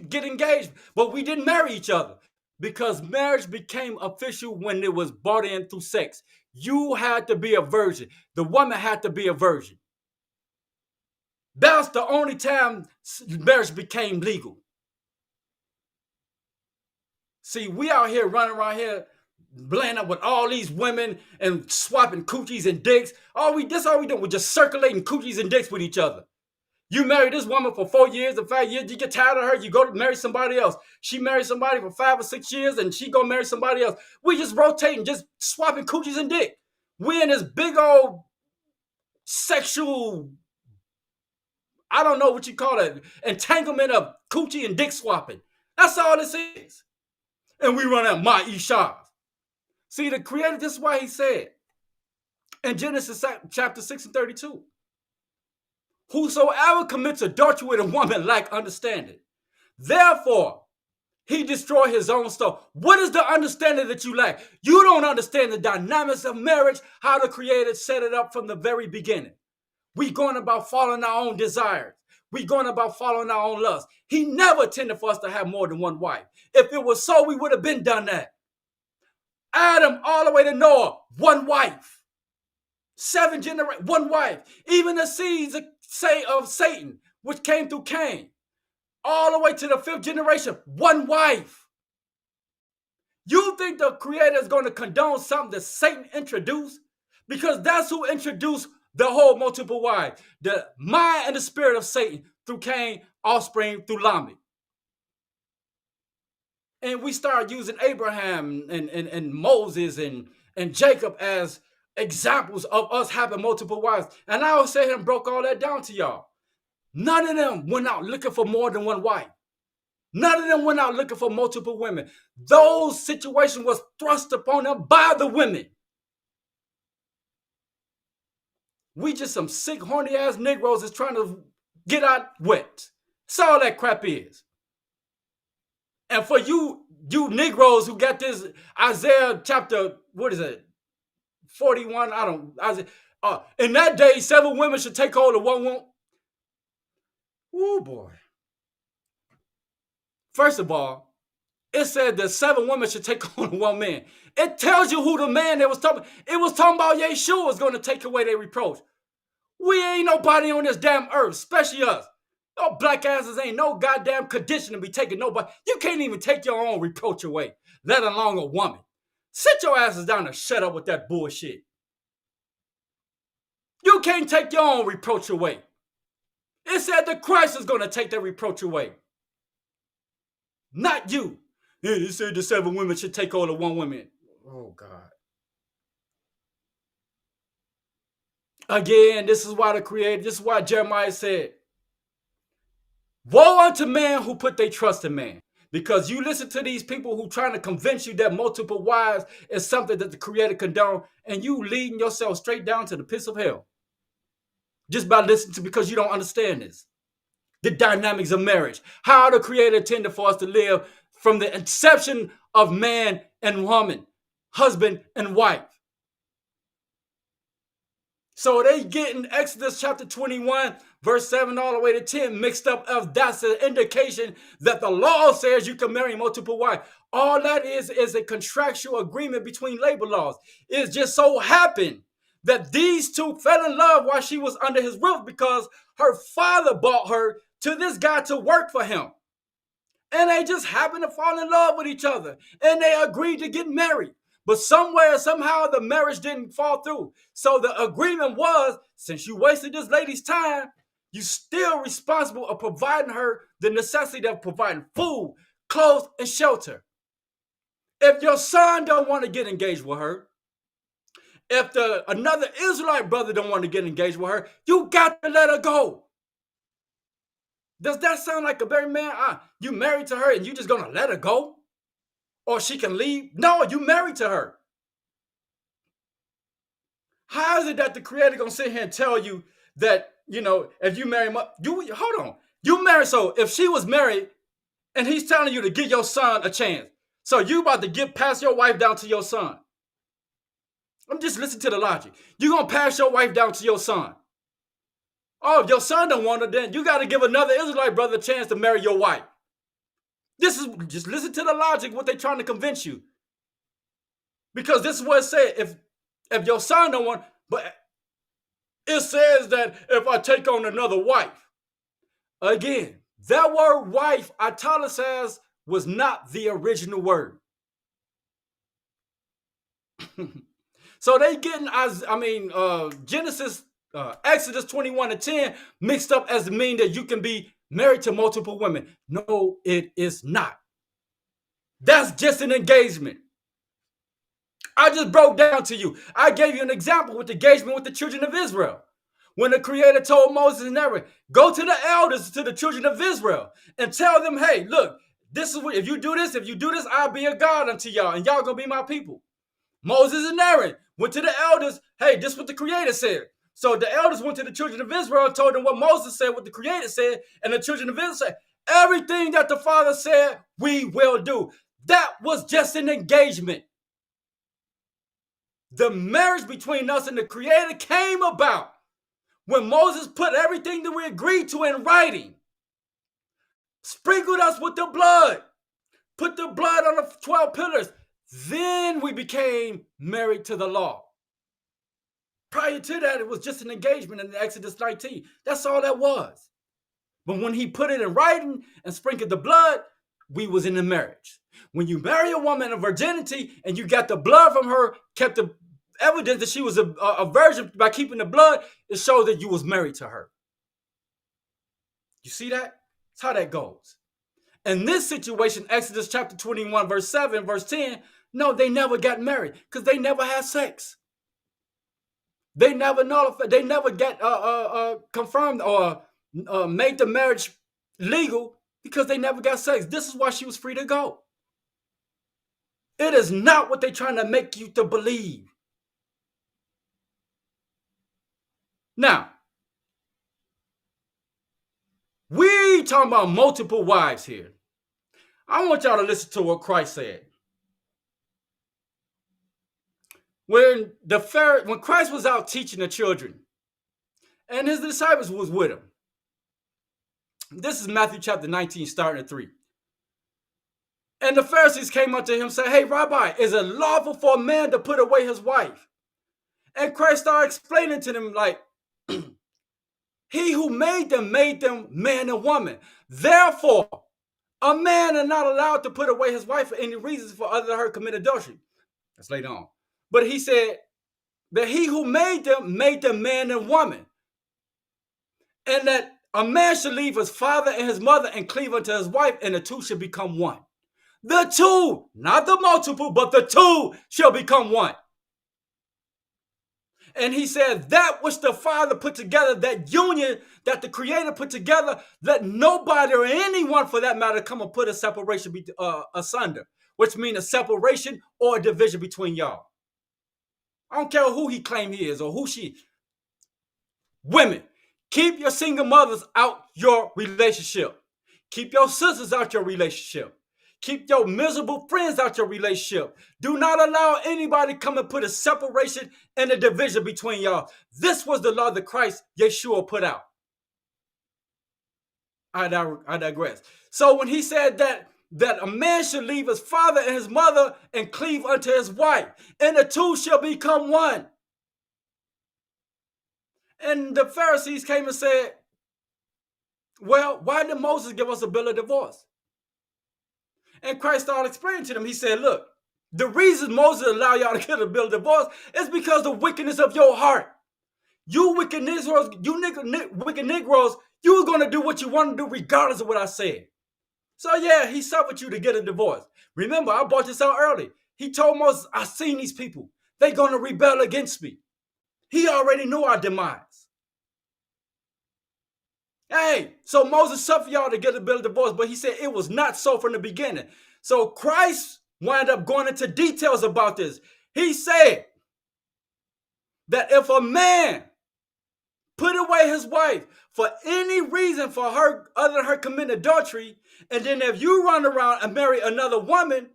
get engaged, but we didn't marry each other because marriage became official when it was brought in through sex. You had to be a virgin. The woman had to be a virgin. That's the only time marriage became legal. See, we out here running around here, laying up with all these women and swapping coochies and dicks. All we doing. We're just circulating coochies and dicks with each other. You marry this woman for 4 years or 5 years, you get tired of her, you go to marry somebody else. She married somebody for 5 or 6 years and she go marry somebody else. We just rotating, just swapping coochies and dick. We in this big old sexual, I don't know what you call it, entanglement of coochie and dick swapping. That's all this is. And we run out my Ishah. See, the Creator, this is why he said in Genesis chapter 6 and 32. Whosoever commits adultery with a woman lack understanding. Therefore, he destroy his own soul. What is the understanding that you lack? You don't understand the dynamics of marriage, how the Creator set it up from the very beginning. We going about following our own desires. We going about following our own lust. He never intended for us to have more than one wife. If it was so, we would have been done that. Adam all the way to Noah, one wife. 7 generations, one wife. Even the seeds of Satan, which came through Cain, all the way to the 5th generation, one wife. You think the Creator is going to condone something that Satan introduced? Because that's who introduced the whole multiple wives. The mind and the spirit of Satan through Cain, offspring through Lamech. And we start using Abraham and Moses and Jacob as examples of us having multiple wives. And I always say and broke all that down to y'all. None of them went out looking for more than one wife. None of them went out looking for multiple women. Those situations was thrust upon them by the women. We just some sick, horny ass Negroes that's trying to get out wet. That's all that crap is. And for you Negroes who got this Isaiah chapter, what is it? 41, in that day, 7 women should take hold of one woman. Ooh, boy. First of all, it said that 7 women should take hold of one man. It tells you who the man that was talking. It was talking about Yeshua was going to take away their reproach. We ain't nobody on this damn earth, especially us. Your black asses ain't no goddamn condition to be taking nobody. You can't even take your own reproach away, let alone a woman. Sit your asses down and shut up with that bullshit. You can't take your own reproach away. It said that Christ is going to take that reproach away. Not you. It said the 7 women should take hold of one woman. Oh, God. Again, this is why this is why Jeremiah said, woe unto man who put their trust in man. Because you listen to these people who trying to convince you that multiple wives is something that the Creator condoned, and you leading yourself straight down to the pits of hell. Just by listening to, because you don't understand this. The dynamics of marriage. How the Creator intended for us to live from the inception of man and woman, husband and wife. So they get in Exodus chapter 21, verse 7 all the way to 10 mixed up. That's an indication that the law says you can marry multiple wives. All that is a contractual agreement between labor laws. It just so happened that these two fell in love while she was under his roof because her father brought her to this guy to work for him. And they just happened to fall in love with each other. And they agreed to get married. But somewhere, somehow, the marriage didn't fall through. So the agreement was, since you wasted this lady's time, you still responsible of providing her the necessity of providing food, clothes, and shelter. If your son don't want to get engaged with her, if another Israelite brother don't want to get engaged with her, you got to let her go. Does that sound like a very man? You married to her and you just gonna let her go? Or she can leave? No, you married to her. How is it that the creator gonna sit here and tell you that, if you marry you hold on. You married, so if she was married and he's telling you to give your son a chance, so you about to pass your wife down to your son. I'm just listening to the logic. You're gonna pass your wife down to your son. Oh, if your son don't want her, then you got to give another Israelite brother a chance to marry your wife. Just listen to the logic, what they're trying to convince you. Because this is what it said. If your son don't want, but it says that if I take on another wife, again, that word wife, italicized, was not the original word. So they getting, Genesis, Exodus 21:10 mixed up as to mean that you can be married to multiple women. No, it is not. That's just an engagement. I just broke down to you. I gave you an example with the engagement with the children of Israel. When the Creator told Moses and Aaron, go to the elders, to the children of Israel, and tell them, hey, look, this is what, if you do this, I'll be a God unto y'all, and y'all gonna be my people. Moses and Aaron went to the elders, hey, this is what the Creator said. So the elders went to the children of Israel and told them what Moses said, what the Creator said, and the children of Israel said, everything that the Father said, we will do. That was just an engagement. The marriage between us and the Creator came about when Moses put everything that we agreed to in writing, sprinkled us with the blood, put the blood on the 12 pillars. Then we became married to the law. Prior to that, it was just an engagement in Exodus 19. That's all that was. But when he put it in writing and sprinkled the blood, we was in the marriage. When you marry a woman of virginity and you got the blood from her, kept the evidence that she was a virgin by keeping the blood, it shows that you was married to her. You see that? That's how that goes. In this situation, Exodus chapter 21, verse 7, verse 10, no, they never got married because they never had sex. They never nullified, they never got confirmed or made the marriage legal because they never got sex. This is why she was free to go. It is not what they're trying to make you to believe. Now, we talking about multiple wives here. I want y'all to listen to what Christ said. When Christ was out teaching the children, and his disciples was with him. This is Matthew chapter 19, starting at 3. And the Pharisees came up to him and said, hey, Rabbi, is it lawful for a man to put away his wife? And Christ started explaining to them, like, he who made them man and woman. Therefore, a man is not allowed to put away his wife for any reasons for other than her commit adultery. That's later on. But he said that he who made them man and woman. And that a man should leave his father and his mother and cleave unto his wife, and the two should become one. The two, not the multiple, but the two shall become one. And he said that which the Father put together, that union that the Creator put together, let nobody or anyone for that matter come and put a separation asunder, which means a separation or a division between y'all. I don't care who he claimed he is or who she. Women, keep your single mothers out your relationship. Keep your sisters out your relationship. Keep your miserable friends out your relationship. Do not allow anybody to come and put a separation and a division between y'all. This was the law that Christ, Yeshua, put out. I digress. So when he said that a man should leave his father and his mother and cleave unto his wife, and the two shall become one. And the Pharisees came and said, well, why did Moses give us a bill of divorce? And Christ started explaining to them. He said, look, The reason Moses allowed y'all to get a bill of divorce is because of the wickedness of your heart. You wicked Negroes, wicked Negroes, you were going to do what you want to do regardless of what I said. So yeah, he suffered you to get a divorce. Remember, I brought this out early. He told Moses, I seen these people. They're going to rebel against me. He already knew our demise. Hey, so Moses suffered y'all to get a bill of divorce, but he said it was not so from the beginning. So Christ wound up going into details about this. He said that if a man put away his wife for any reason for her other than her committing adultery, and then if you run around and marry another woman,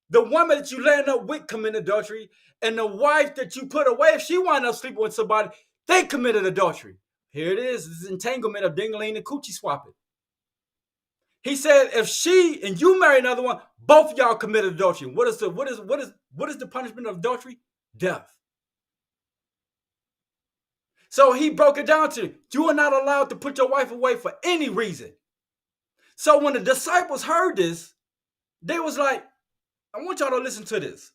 the woman that you land up with committed adultery, and the wife that you put away, if she wound up sleeping with somebody, they committed adultery. Here it is, this entanglement of dingling and coochie swapping. He said, if she and you marry another one, both of y'all committed adultery. What is the punishment of adultery? Death. So he broke it down to you are not allowed to put your wife away for any reason. So when the disciples heard this, they was like, I want y'all to listen to this.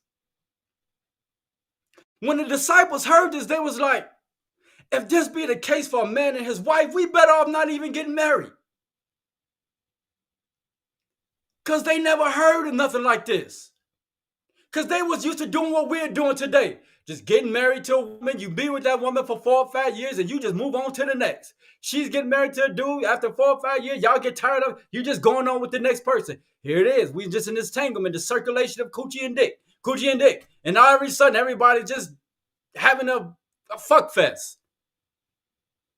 When the disciples heard this, they was like, if this be the case for a man and his wife, we better off not even getting married. Because they never heard of nothing like this. Because they was used to doing what we're doing today. Just getting married to a woman, you be with that woman for 4 or 5 years, and you just move on to the next. She's getting married to a dude after 4 or 5 years, y'all get tired of it, you just going on with the next person. Here it is. We just in this entanglement, the circulation of coochie and dick. And all of a sudden, everybody just having a fuck fest.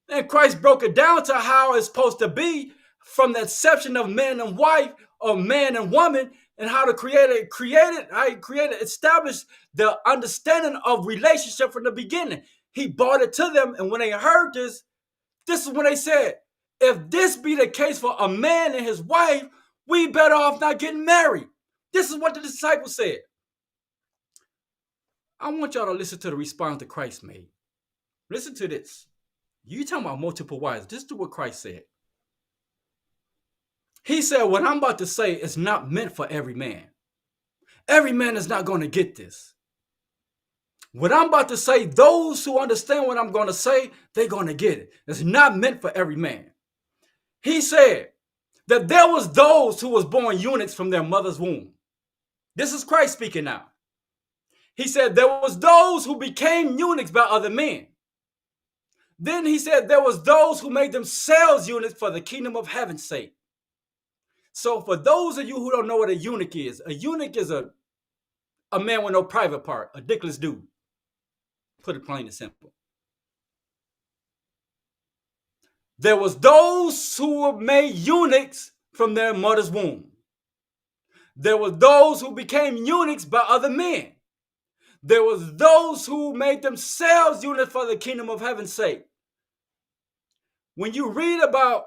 And Christ broke it down to how it's supposed to be from the inception of man and wife, or man and woman, and how to establish the understanding of relationship from the beginning. He brought it to them, and when they heard this is when they said, if this be the case for a man and his wife, we better off not getting married. This is what the disciples said. I want y'all to listen to the response that Christ made. Listen to this. You talking about multiple wives. This is what Christ said. He said, what I'm about to say is not meant for every man. Every man is not going to get this. What I'm about to say, those who understand what I'm going to say, they're going to get it. It's not meant for every man. He said that there was those who was born eunuchs from their mother's womb. This is Christ speaking now. He said there was those who became eunuchs by other men. Then he said there was those who made themselves eunuchs for the kingdom of heaven's sake. So for those of you who don't know what a eunuch is a man with no private part, a dickless dude. Put it plain and simple. There was those who were made eunuchs from their mother's womb. There was those who became eunuchs by other men. There was those who made themselves eunuchs for the kingdom of heaven's sake. When you read about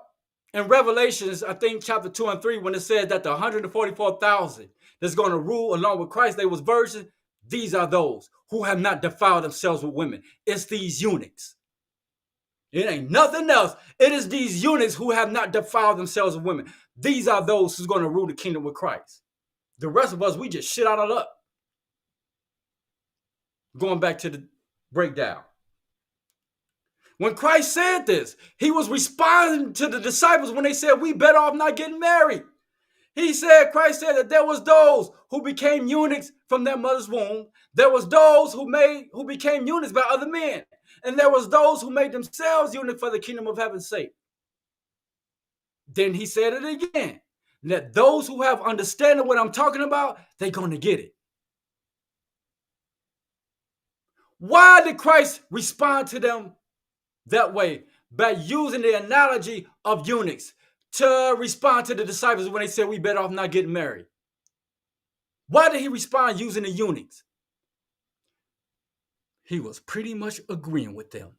in Revelations, I think chapter 2 and 3, when it says that the 144,000 that's going to rule along with Christ, they was virgins, these are those who have not defiled themselves with women. It's these eunuchs. It ain't nothing else. It is these eunuchs who have not defiled themselves with women. These are those who's going to rule the kingdom with Christ. The rest of us, we just shit out of luck. Going back to the breakdown. When Christ said this, he was responding to the disciples when they said, we better off not getting married. Christ said that there was those who became eunuchs from their mother's womb. There was those who became eunuchs by other men. And there was those who made themselves eunuchs for the kingdom of heaven's sake. Then he said it again. That those who have understanding of what I'm talking about, they're going to get it. Why did Christ respond to them that way? By using the analogy of eunuchs to respond to the disciples when they said we better off not getting married. Why did he respond using the eunuchs? He was pretty much agreeing with them.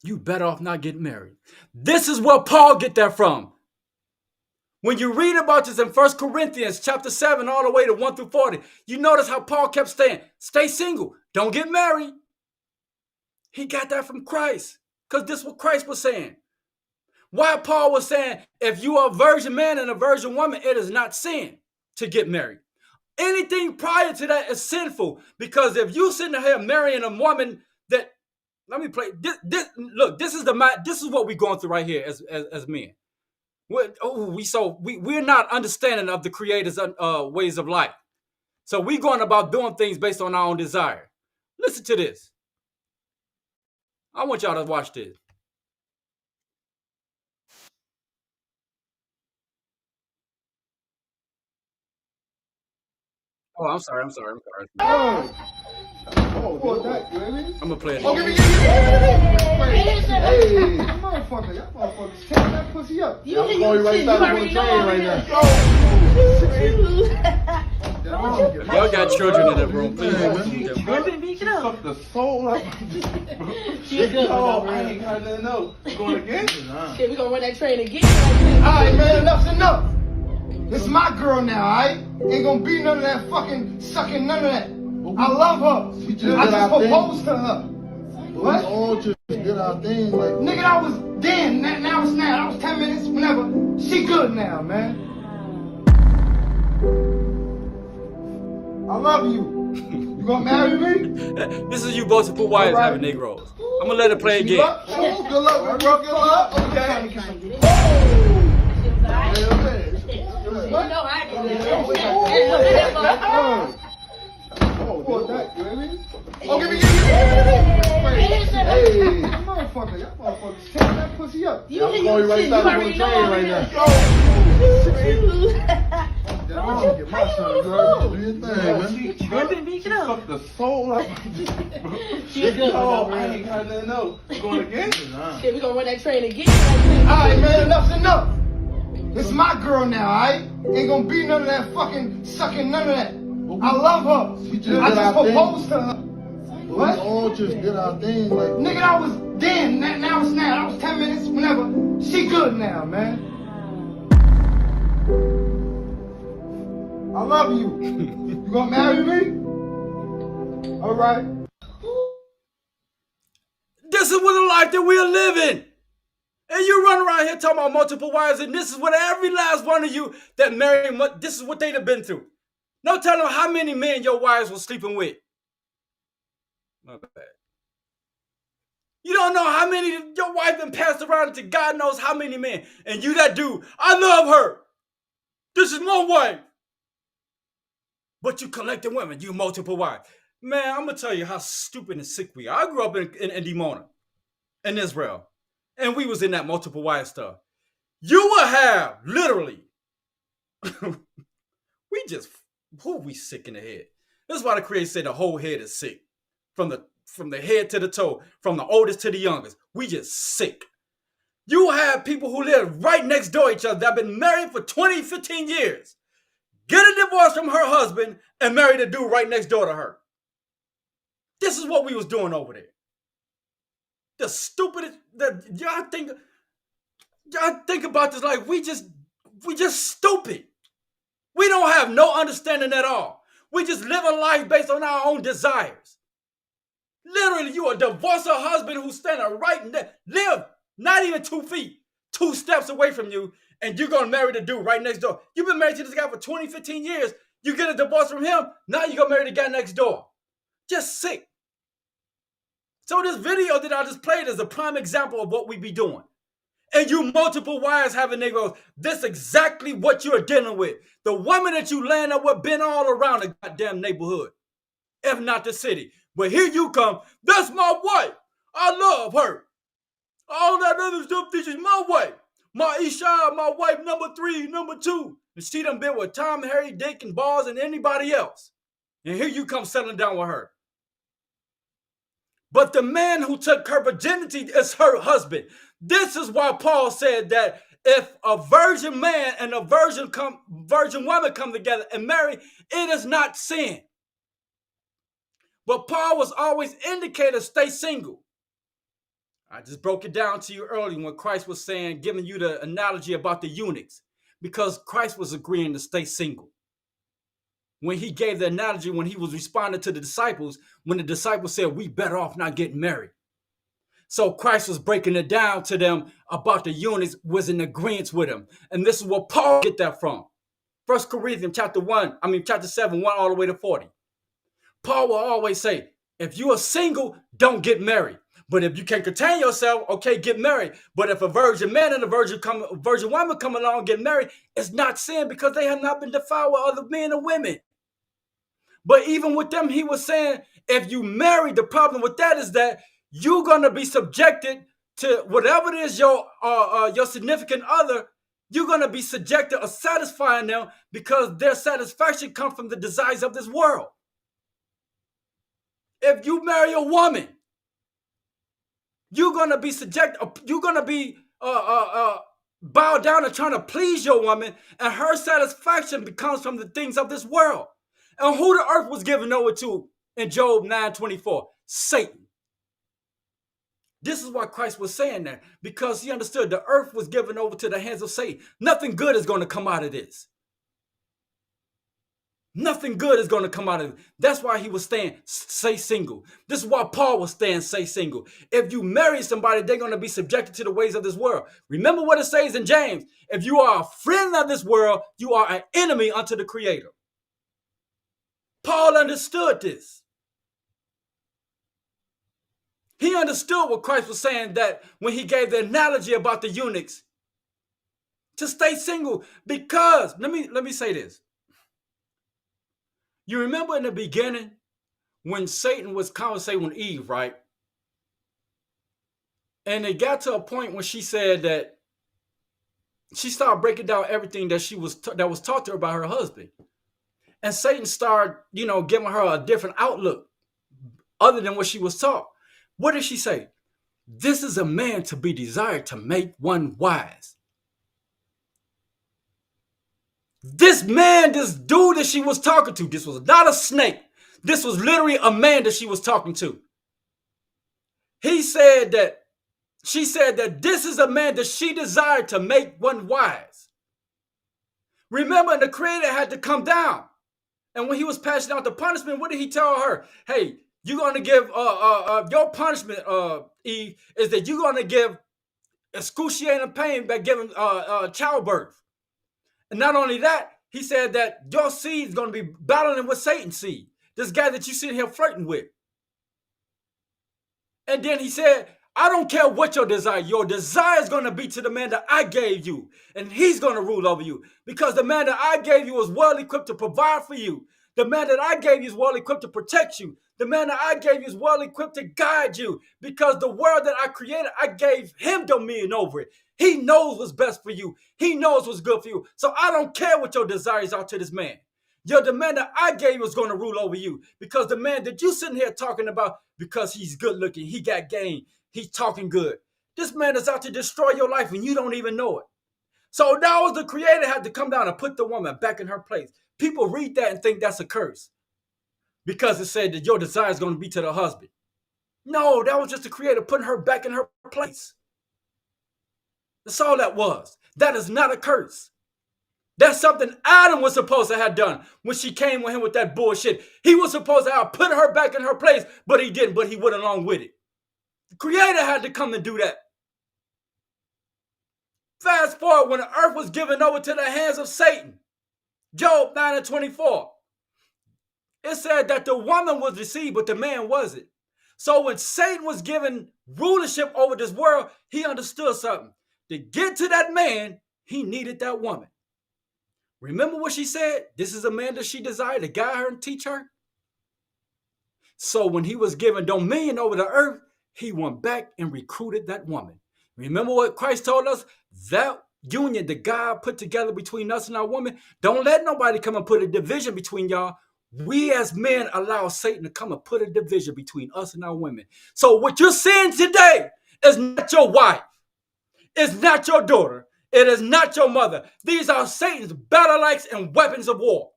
You better off not getting married. This is where Paul get that from. When you read about this in 1 Corinthians chapter 7 all the way to 1 through 40, you notice how Paul kept saying, stay single, don't get married. He got that from Christ, because this is what Christ was saying. Why Paul was saying, if you are a virgin man and a virgin woman, it is not sin to get married. Anything prior to that is sinful, because if you sitting here marrying a woman that, let me play look, this is what we're going through right here as men. We're not understanding of the Creator's ways of life. So we going about doing things based on our own desire. Listen to this. I want y'all to watch this. Oh, I'm sorry. Oh, oh, that, baby. I'm gonna play it. Oh, give me. Hey, motherfucker, y'all motherfuckers tearing that pussy up. You right now. Y'all got children in the room, please. Suck the soul out. Oh, I ain't got nothing else. Going again? Shit, we gonna run that train again. Alright, man, enough's enough. It's my girl now, alright? Ain't gonna be none of that fucking sucking, none of that. I love her. I just proposed to her. What? We all just did our thing, like Nigga, I was then. Now it's now. That was 10 minutes, whenever. She good now, man. I love you. You gonna marry me? This is you multiple wives All right. having Negroes. I'm gonna let it play Good again. luck. Oh, good luck, bro. Good luck. Okay. You What? know I did Oh, that, baby. Oh, give me. Hey, motherfucker, y'all motherfuckers tearing that pussy up. You right now. get my son, girl. Do your thing, man. Suck the soul out. Oh, I ain't got nothing else. Going again? Shit, we gonna run that train again. Alright, man, enough's enough. It's my girl now, alright? Ain't gonna be none of that fucking sucking, none of that. I love her. We just I did just our thing. proposed to her. We What? all just did our thing, like Nigga, I was then. Now it's now. That was 10 minutes, whenever. She good now, man. I love you. You gonna marry me? Alright. This is what the life that we're living. And you run around here talking about multiple wives, and this is what every last one of you that marry, this is what they'd have been through. No telling how many men your wives were sleeping with. My bad. You don't know how many your wife been passed around to God knows how many men. And you that dude, I love her. This is my wife. But you collecting women, you multiple wives. Man, I'm going to tell you how stupid and sick we are. I grew up in Dimona, in Israel. And we was in that multiple wife stuff. You will have, literally, we sick in the head. This is why the Creator said the whole head is sick. From the head to the toe, from the oldest to the youngest. We just sick. You have people who live right next door to each other that have been married for 20, 15 years. Get a divorce from her husband and marry the dude right next door to her. This is what we was doing over there. The stupidest that y'all think about this like we just stupid. We don't have no understanding at all. We just live a life based on our own desires. Literally, you a divorce a husband who's standing right there, live not even 2 feet, 2 steps away from you, and you're gonna marry the dude right next door. You've been married to this guy for 20, 15 years. You get a divorce from him, now you're gonna marry the guy next door. Just sick. So this video that I just played is a prime example of what we be doing. And you multiple wives having niggas, this exactly what you're dealing with. The woman that you land up with been all around the goddamn neighborhood, if not the city. But here you come, that's my wife. I love her. All that other stuff, this is my wife. My Isha, my wife number 3, number 2. And she done been with Tom, Harry, Dick, and Balls, and anybody else. And here you come settling down with her. But the man who took her virginity is her husband. This is why Paul said that if a virgin man and a virgin woman come together and marry, it is not sin. But Paul was always indicating stay single. I just broke it down to you earlier when Christ was saying, giving you the analogy about the eunuchs, because Christ was agreeing to stay single. When he gave the analogy, when he was responding to the disciples, when the disciples said, we better off not getting married. So Christ was breaking it down to them about the eunuchs, was in agreement with him. And this is where Paul get that from 1 Corinthians chapter 7, 1 all the way to 40. Paul will always say, if you are single, don't get married. But if you can contain yourself, okay, get married. But if a virgin man and a virgin woman come along and get married, it's not sin because they have not been defiled with other men and women. But even with them, he was saying, if you marry, the problem with that is that you're going to be subjected to whatever it is your significant other, you're going to be subjected or satisfying them because their satisfaction comes from the desires of this world. If you marry a woman, you're going to be bowed down and trying to please your woman, and her satisfaction becomes from the things of this world. And who the earth was given over to in Job 9:24? Satan. This is why Christ was saying that, because he understood the earth was given over to the hands of Satan. Nothing good is going to come out of this. Nothing good is going to come out of it. That's why he was saying, stay single. This is why Paul was saying, stay single. If you marry somebody, they're going to be subjected to the ways of this world. Remember what it says in James. If you are a friend of this world, you are an enemy unto the Creator. Paul understood this. He understood what Christ was saying, that when he gave the analogy about the eunuchs, to stay single, because, let me say this. You remember in the beginning when Satan was conversating with Eve, right? And it got to a point when she said that she started breaking down everything that was taught to her by her husband. And Satan started, giving her a different outlook other than what she was taught. What did she say? This is a man to be desired to make one wise. This dude that she was talking to, this was not a snake. This was literally a man that she was talking to. She said that this is a man that she desired to make one wise. Remember, the Creator had to come down. And when he was passing out the punishment, what did he tell her? Hey, you're going to give, your punishment, Eve, is that you're going to give excruciating pain by giving childbirth. And not only that, he said that your seed is going to be battling with Satan's seed. This guy that you sitting here flirting with. And then he said, I don't care what your desire is going to be to the man that I gave you. And he's going to rule over you. Because the man that I gave you is well equipped to provide for you. The man that I gave you is well equipped to protect you. The man that I gave you is well equipped to guide you. Because the world that I created, I gave him dominion over it. He knows what's best for you. He knows what's good for you. So I don't care what your desires are to this man. The man that I gave you is going to rule over you. Because the man that you sitting here talking about, because he's good looking, he got game, he's talking good. This man is out to destroy your life and you don't even know it. So now the Creator had to come down and put the woman back in her place. People read that and think that's a curse. Because it said that your desire is going to be to the husband. No, that was just the Creator putting her back in her place. That's all that was. That is not a curse. That's something Adam was supposed to have done when she came with him with that bullshit. He was supposed to have put her back in her place, but he didn't, but he went along with it. The Creator had to come and do that. Fast forward, when the earth was given over to the hands of Satan, Job 9:24, it said that the woman was deceived, but the man wasn't. So when Satan was given rulership over this world, he understood something. To get to that man, he needed that woman. Remember what she said? This is a man that she desired to guide her and teach her. So when he was given dominion over the earth, he went back and recruited that woman. Remember what Christ told us? That union that God put together between us and our woman, don't let nobody come and put a division between y'all. We as men allow Satan to come and put a division between us and our women. So what you're seeing today is not your wife. It's not your daughter. It is not your mother. These are Satan's battle axe and weapons of war.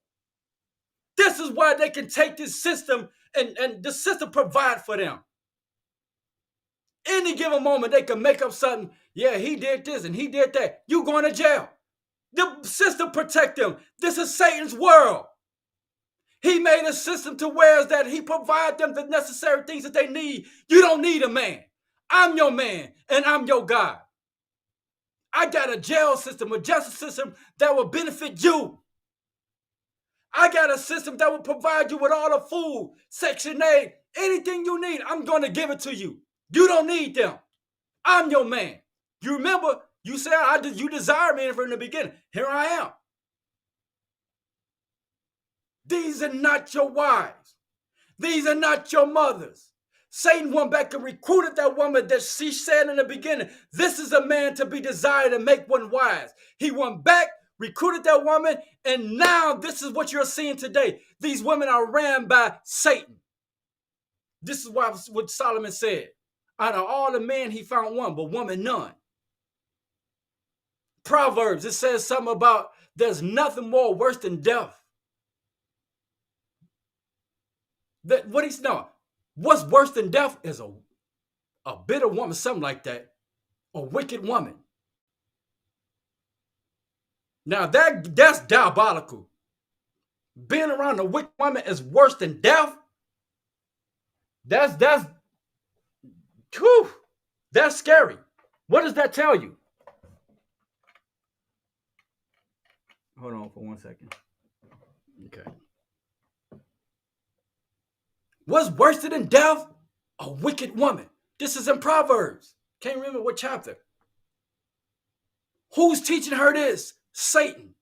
This is why they can take this system and the system provide for them. Any given moment, they can make up something. Yeah, he did this and he did that. You going to jail. The system protect them. This is Satan's world. He made a system to where that he provide them the necessary things that they need. You don't need a man. I'm your man and I'm your God. I got a jail system, a justice system that will benefit you. I got a system that will provide you with all the food, Section 8, anything you need. I'm going to give it to you. You don't need them. I'm your man. You remember, you said you desired me from the beginning. Here I am. These are not your wives. These are not your mothers. Satan went back and recruited that woman that she said in the beginning, this is a man to be desired and make one wise. He went back, recruited that woman, and now this is what you're seeing today. These women are ran by Satan. This is what Solomon said. Out of all the men, he found one, but woman none. Proverbs, it says something about there's nothing more worse than death. What's worse than death is a bitter woman, something like that, a wicked woman. Now that's diabolical. Being around a wicked woman is worse than death. That's scary. What does that tell you? Hold on for 1 second. Okay. What's worse than death? A wicked woman. This is in Proverbs. Can't remember what chapter. Who's teaching her this? Satan.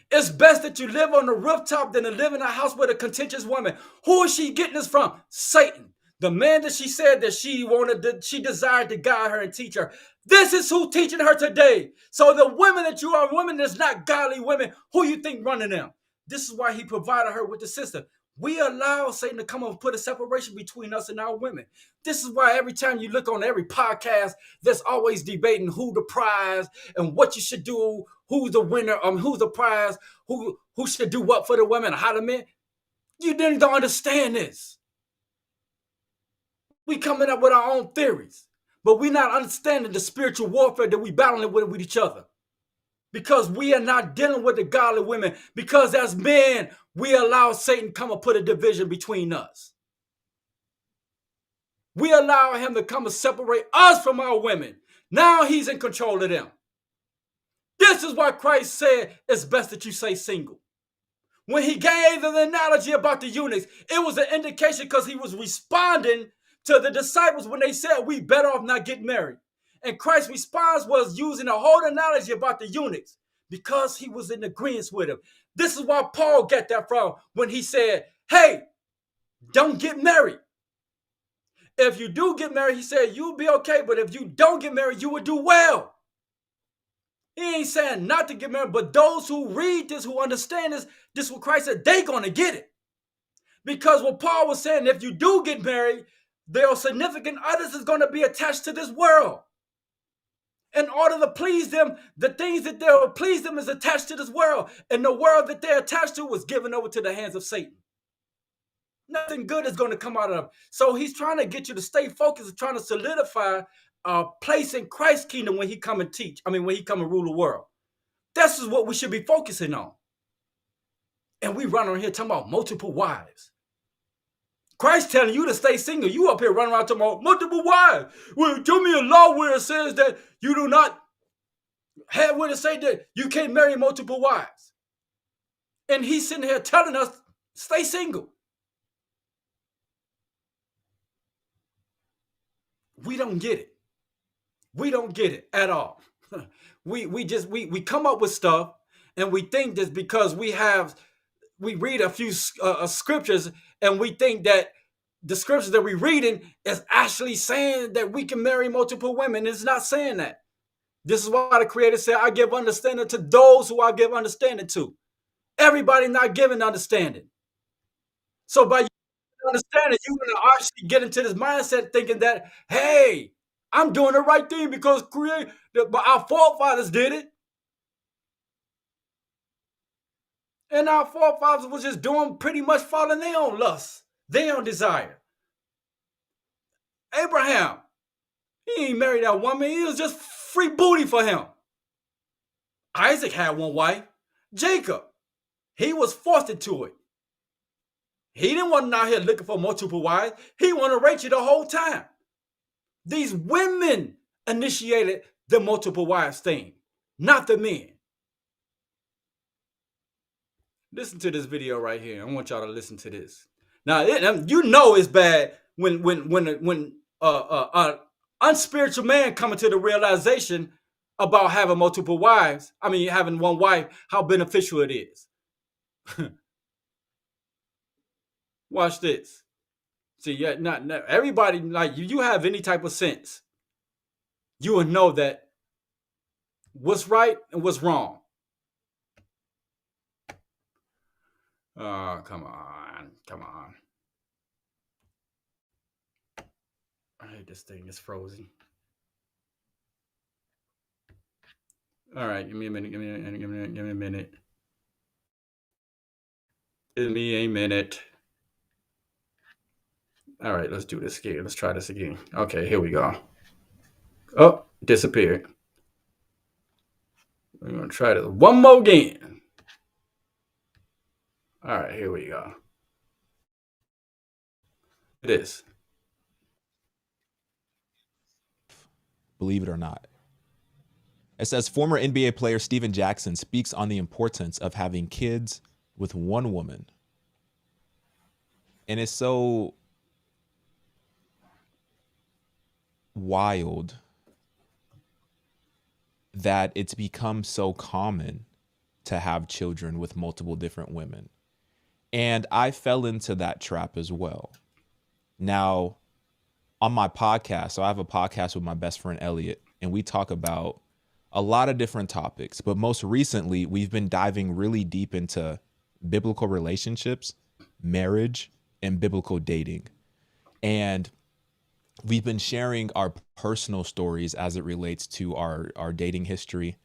It's best that you live on the rooftop than to live in a house with a contentious woman. Who is she getting this from? Satan. The man that she said that she desired to guide her and teach her. This is who teaching her today. So the women that you are, women that's not godly women, who you think running them? This is why he provided her with the system. We allow Satan to come and put a separation between us and our women. This is why every time you look on every podcast, there's always debating who the prize and what you should do, who's the winner, who's the prize, who should do what for the women, how the men. You don't understand this. We coming up with our own theories, but we're not understanding the spiritual warfare that we battling with each other. Because we are not dealing with the godly women. Because as men, we allow Satan come and put a division between us. We allow him to come and separate us from our women. Now he's in control of them. This is why Christ said it's best that you stay single. When he gave the analogy about the eunuchs, it was an indication because he was responding to the disciples when they said we better off not get married. And Christ's response was using a whole analogy about the eunuchs because he was in agreement with him. This is why Paul got that from when he said, hey, don't get married. If you do get married, he said, you'll be okay. But if you don't get married, you will do well. He ain't saying not to get married, but those who read this, who understand this is what Christ said, they're going to get it. Because what Paul was saying, if you do get married, their significant others is going to be attached to this world. In order to please them, the things that they'll please them is attached to this world. And the world that they're attached to was given over to the hands of Satan. Nothing good is going to come out of them. So he's trying to get you to stay focused and trying to solidify a place in Christ's kingdom when he come and teach. When he come and rule the world. This is what we should be focusing on. And we run around here talking about multiple wives. Christ telling you to stay single. You up here running around talking about multiple wives. Well, tell me a law where it says that you do not have where to say that you can't marry multiple wives. And he's sitting here telling us, stay single. We don't get it. We don't get it at all. We come up with stuff and we think this because we read a few scriptures and we think that the scriptures that we're reading is actually saying that we can marry multiple women. It's not saying that. This is why the Creator said, I give understanding to those who I give understanding to. Everybody not giving understanding. So by understanding, you're going to actually get into this mindset thinking that, hey, I'm doing the right thing because our forefathers did it. And our forefathers was just doing pretty much following their own lust, their own desire. Abraham, he ain't married that woman. He was just free booty for him. Isaac had one wife. Jacob, he was forced into it. He didn't want to out here looking for multiple wives. He wanted Rachel the whole time. These women initiated the multiple wives thing, not the men. Listen to this video right here. I want y'all to listen to this. Now, you know it's bad when unspiritual man coming to the realization about having multiple wives. I mean, having one wife, how beneficial it is. Watch this. See, yeah, not everybody, like you have any type of sense, you will know that what's right and what's wrong. Oh, come on. I hate this thing. It's frozen. All right, give me a minute. Give me a minute. Give me a minute. All right, let's do this again. Let's try this again. Okay, here we go. Oh, disappeared. We're going to try this one more again. All right, here we go. It is. Believe it or not. It says former NBA player Steven Jackson speaks on the importance of having kids with one woman. And it's so wild that it's become so common to have children with multiple different women. And I fell into that trap as well. Now, on my podcast, so I have a podcast with my best friend Elliot, and we talk about a lot of different topics. But most recently, we've been diving really deep into biblical relationships, marriage, and biblical dating. And we've been sharing our personal stories as it relates to our dating history,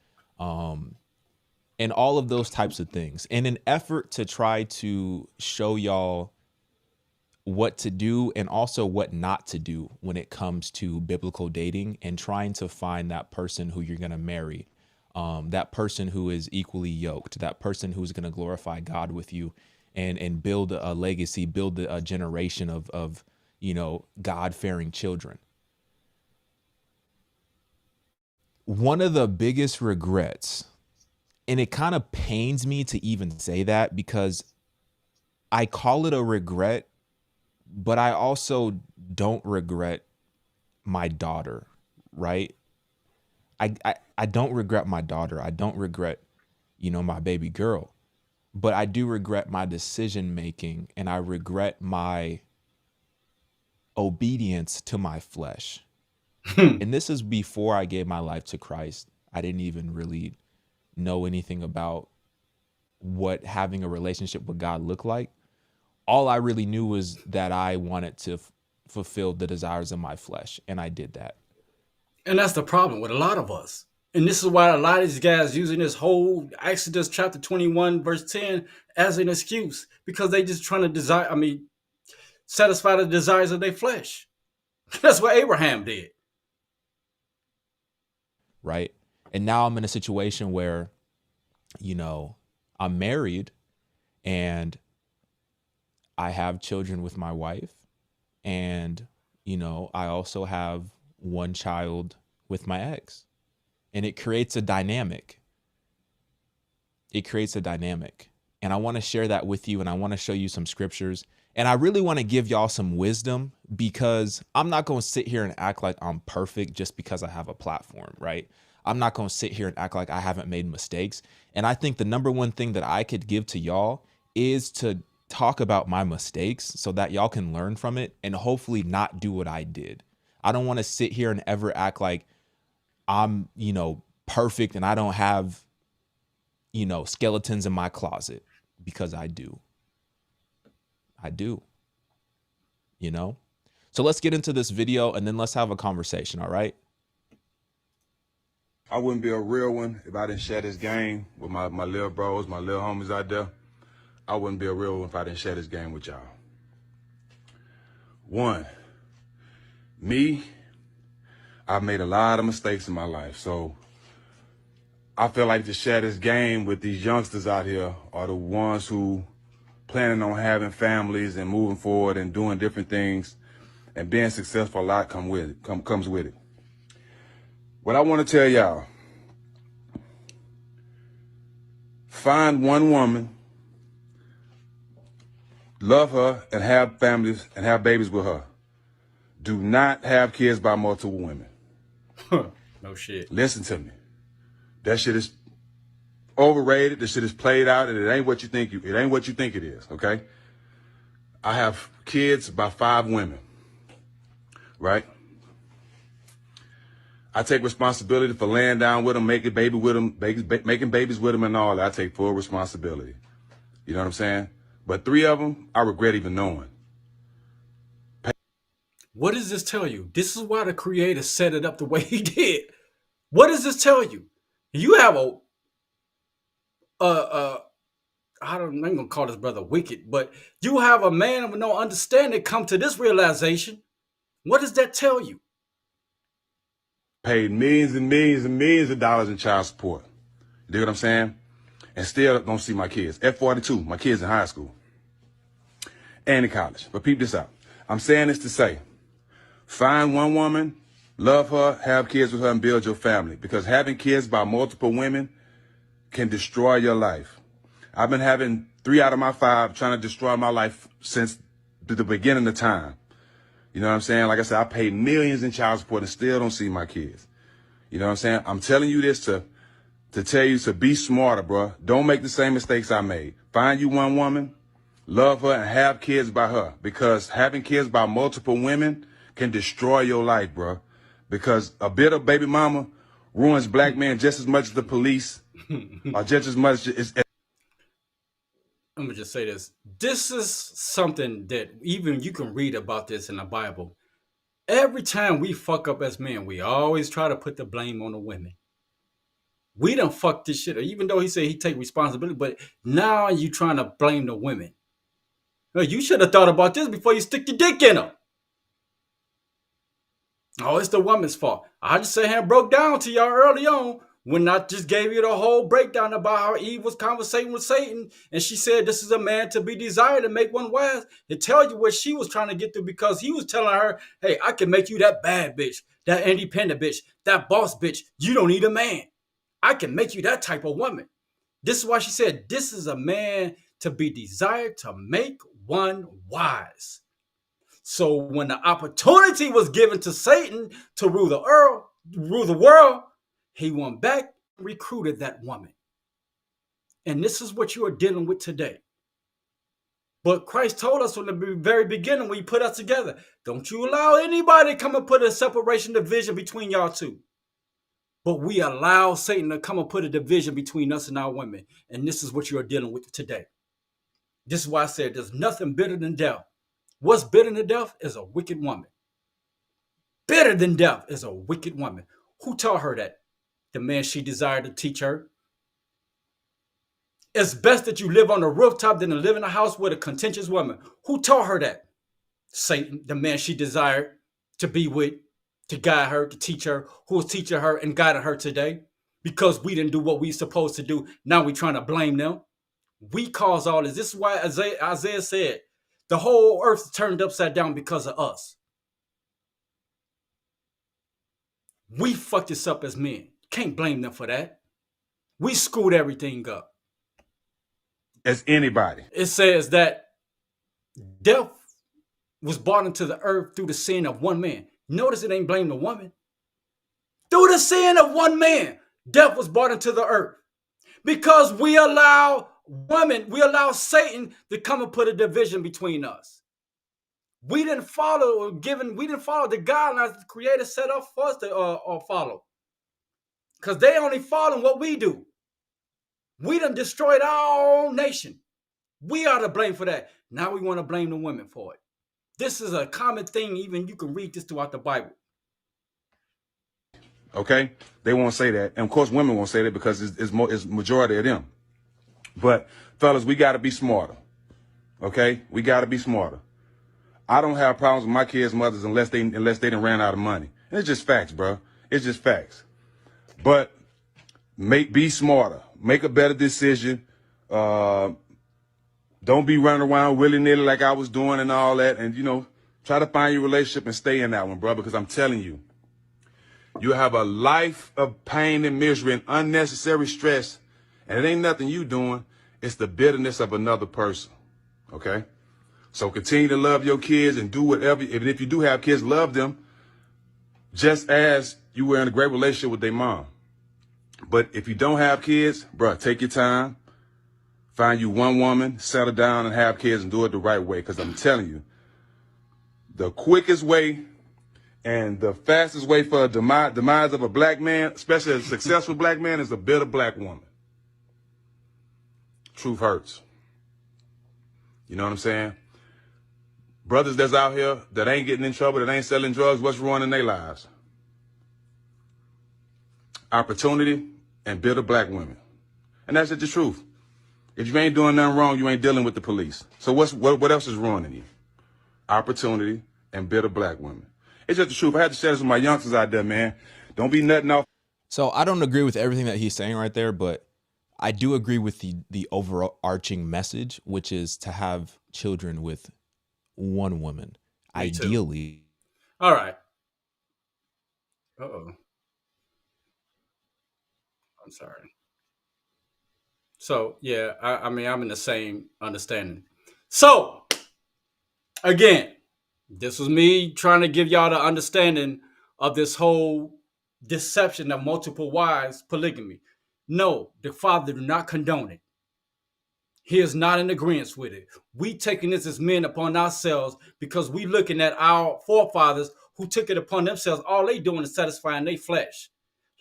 and all of those types of things in an effort to try to show y'all what to do and also what not to do when it comes to biblical dating and trying to find that person who you're going to marry, that person who is equally yoked, that person who's going to glorify God with you and build a legacy, build a generation of God-fearing children. One of the biggest regrets, and it kind of pains me to even say that because I call it a regret, but I also don't regret my daughter, right? I don't regret my daughter. I don't regret, my baby girl, but I do regret my decision making, and I regret my obedience to my flesh. And this is before I gave my life to Christ. I didn't even really know anything about what having a relationship with God looked like. All I really knew was that I wanted to fulfill the desires of my flesh, and I did that. And that's the problem with a lot of us. And this is why a lot of these guys using this whole Exodus chapter 21, verse 10 as an excuse, because they just trying to satisfy the desires of their flesh. That's what Abraham did. Right. And now I'm in a situation where, I'm married and I have children with my wife, and, I also have one child with my ex, and it creates a dynamic. And I want to share that with you, and I want to show you some scriptures, and I really want to give y'all some wisdom, because I'm not going to sit here and act like I'm perfect just because I have a platform, right? I'm not going to sit here and act like I haven't made mistakes. And I think the number one thing that I could give to y'all is to talk about my mistakes so that y'all can learn from it and hopefully not do what I did. I don't want to sit here and ever act like I'm, perfect and I don't have, skeletons in my closet, because I do. So let's get into this video and then let's have a conversation. All right. I wouldn't be a real one if I didn't share this game with my little bros, my little homies out there. I wouldn't be a real one if I didn't share this game with y'all. One, me, I've made a lot of mistakes in my life. So I feel like to share this game with these youngsters out here are the ones who planning on having families and moving forward and doing different things and being successful. A lot comes with it. What I want to tell y'all, find one woman love her and have families and have babies with her. Do not have kids by multiple women. No shit. Listen to me. That shit is overrated. The shit is played out, and it ain't what you think it ain't what you think it is. Okay. I have kids by 5 women. Right. I take responsibility for laying down with them, making baby with them, making babies with them, and all that. I take full responsibility. You know what I'm saying? But 3 of them, I regret even knowing. What does this tell you? This is why the creator set it up the way he did. What does this tell you? You have I'm not gonna call this brother wicked, but you have a man of no understanding come to this realization. What does that tell you? Paid millions and millions and millions of dollars in child support. You dig what I'm saying? And still don't see my kids. At 42, my kids in high school and in college. But peep this out. I'm saying this to say, find one woman, love her, have kids with her, and build your family. Because having kids by multiple women can destroy your life. I've been having 3 out of my 5 trying to destroy my life since the beginning of time. You know what I'm saying? Like I said, I paid millions in child support and still don't see my kids. You know what I'm saying? I'm telling you this to tell you to be smarter, bro. Don't make the same mistakes I made. Find you one woman, love her, and have kids by her. Because having kids by multiple women can destroy your life, bro. Because a bitter baby mama ruins black men just as much as the police, or just as much as... Let me just say this. This is something that even you can read about this in the Bible. Every time we fuck up as men, we always try to put the blame on the women. We done fucked this shit up, even though he said he take responsibility, but now you trying to blame the women. Well, you should have thought about this before you stick your dick in them. Oh, it's the woman's fault. I just sat here and broke down to y'all early on when I just gave you the whole breakdown about how Eve was conversating with Satan, and she said this is a man to be desired and make one wise. It tells you what she was trying to get through, because he was telling her, hey, I can make you that bad bitch, that independent bitch, that boss bitch. You don't need a man. I can make you that type of woman. This is why she said this is a man to be desired to make one wise. So when the opportunity was given to Satan to rule the world, he went back and recruited that woman. And this is what you are dealing with today. But Christ told us from the very beginning when he put us together, don't you allow anybody to come and put a separation, division between y'all two. But we allow Satan to come and put a division between us and our women. And this is what you are dealing with today. This is why I said there's nothing better than death. What's better than death is a wicked woman. Better than death is a wicked woman. Who taught her that? The man she desired to teach her. It's best that you live on the rooftop than to live in a house with a contentious woman. Who taught her that? Satan, the man she desired to be with, to guide her, to teach her, who is teaching her and guiding her today. Because we didn't do what we supposed to do. Now we're trying to blame them. We caused all this. This is why Isaiah said, the whole earth turned upside down because of us. We fucked this up as men. Can't blame them for that. We screwed everything up. As anybody. It says that death was brought into the earth through the sin of one man. Notice it ain't blame the woman. Through the sin of one man, death was brought into the earth. Because we allow Satan to come and put a division between us. We didn't follow the guidelines the Creator set up for us to follow. Because they only follow what we do. We done destroyed our own nation. We are to blame for that. Now we want to blame the women for it. This is a common thing. Even you can read this throughout the Bible. Okay? They won't say that. And of course, women won't say that because it's majority of them. But fellas, we got to be smarter. Okay? We got to be smarter. I don't have problems with my kids' mothers unless they done ran out of money. And it's just facts, bro. It's just facts. But be smarter. Make a better decision. Don't be running around willy-nilly like I was doing and all that. And, try to find your relationship and stay in that one, bro, because I'm telling you, you have a life of pain and misery and unnecessary stress. And it ain't nothing you doing. It's the bitterness of another person. Okay? So continue to love your kids and do whatever. Even if you do have kids, love them just as you were in a great relationship with their mom. But if you don't have kids, bruh, take your time. Find you one woman, settle down and have kids and do it the right way. Because I'm telling you, the quickest way and the fastest way for a demise of a black man, especially a successful black man, is a bitter black woman. Truth hurts. You know what I'm saying? Brothers that's out here that ain't getting in trouble, that ain't selling drugs, what's ruining their lives? Opportunity and bitter black women. And that's just the truth. If you ain't doing nothing wrong, you ain't dealing with the police. So what else is ruining you? Opportunity and bitter black women. It's just the truth. I had to share this with my youngsters out there, man. Don't be nutting off. So I don't agree with everything that he's saying right there, but I do agree with the overarching message, which is to have children with one woman, Me too. ideally. All right. Uh-oh. I'm sorry. So, yeah, I mean, I'm in the same understanding. So, again, this was me trying to give y'all the understanding of this whole deception of multiple wives, polygamy. No, the Father do not condone it. He is not in agreement with it. We taking this as men upon ourselves because we looking at our forefathers who took it upon themselves. All they doing is satisfying their flesh.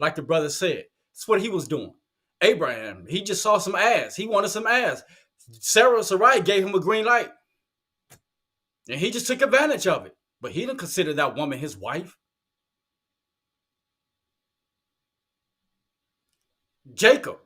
Like the brother said. That's what he was doing. Abraham, he just saw some ass. He wanted some ass. Sarai gave him a green light. And he just took advantage of it. But he didn't consider that woman his wife. Jacob,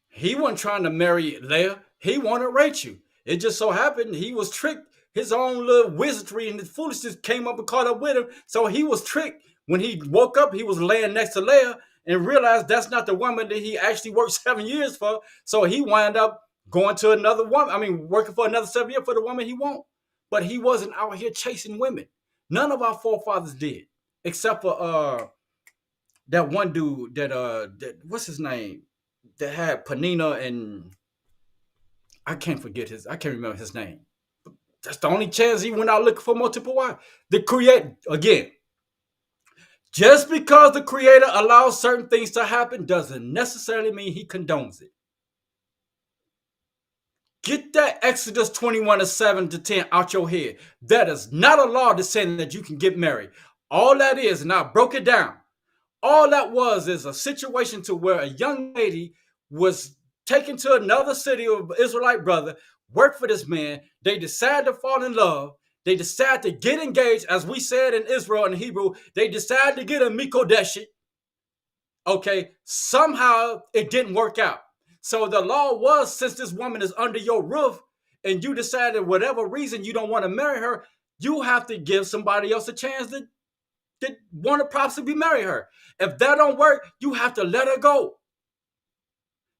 he wasn't trying to marry Leah. He wanted Rachel. It just so happened he was tricked. His own little wizardry and his foolishness came up and caught up with him. So he was tricked. When he woke up, he was laying next to Leah and realized that's not the woman that he actually worked 7 years for. So he wound up going to another woman. I mean, working for another 7 years for the woman he wants. But he wasn't out here chasing women. None of our forefathers did, except for that one dude that what's his name? That had Panina and I can't remember his name. That's the only chance he went out looking for multiple wives. The creator, again, just because the creator allows certain things to happen doesn't necessarily mean he condones it. Get that Exodus 21:7-10 out your head. That is not a law that's saying that you can get married. All that is, and I broke it down. All that was is a situation to where a young lady was taken to another city of Israelite brother, worked for this man. They decided to fall in love. They decided to get engaged, as we said in Israel in Hebrew. They decided to get a mikodeshi. Okay, somehow it didn't work out. So the law was, since this woman is under your roof and you decided whatever reason you don't want to marry her, you have to give somebody else a chance to want to possibly marry her. If that don't work, you have to let her go.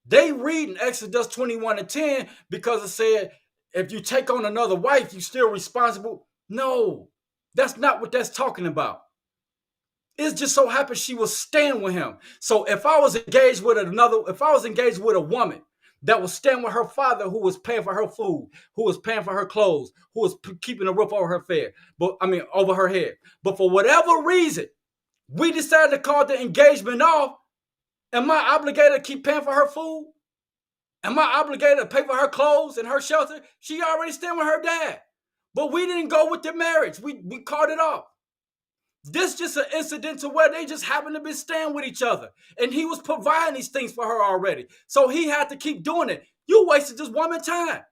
They read in Exodus 21:10 because it said, if you take on another wife, you're still responsible. No, that's not what that's talking about. It just so happens she was staying with him. So if I was engaged with a woman that was staying with her father, who was paying for her food, who was paying for her clothes, who was keeping a roof over her over her head. But for whatever reason, we decided to call the engagement off. Am I obligated to keep paying for her food? Am I obligated to pay for her clothes and her shelter? She already staying with her dad. But we didn't go with the marriage. We called it off. This just an incident to where they just happened to be staying with each other. And he was providing these things for her already. So he had to keep doing it. You wasted this woman time.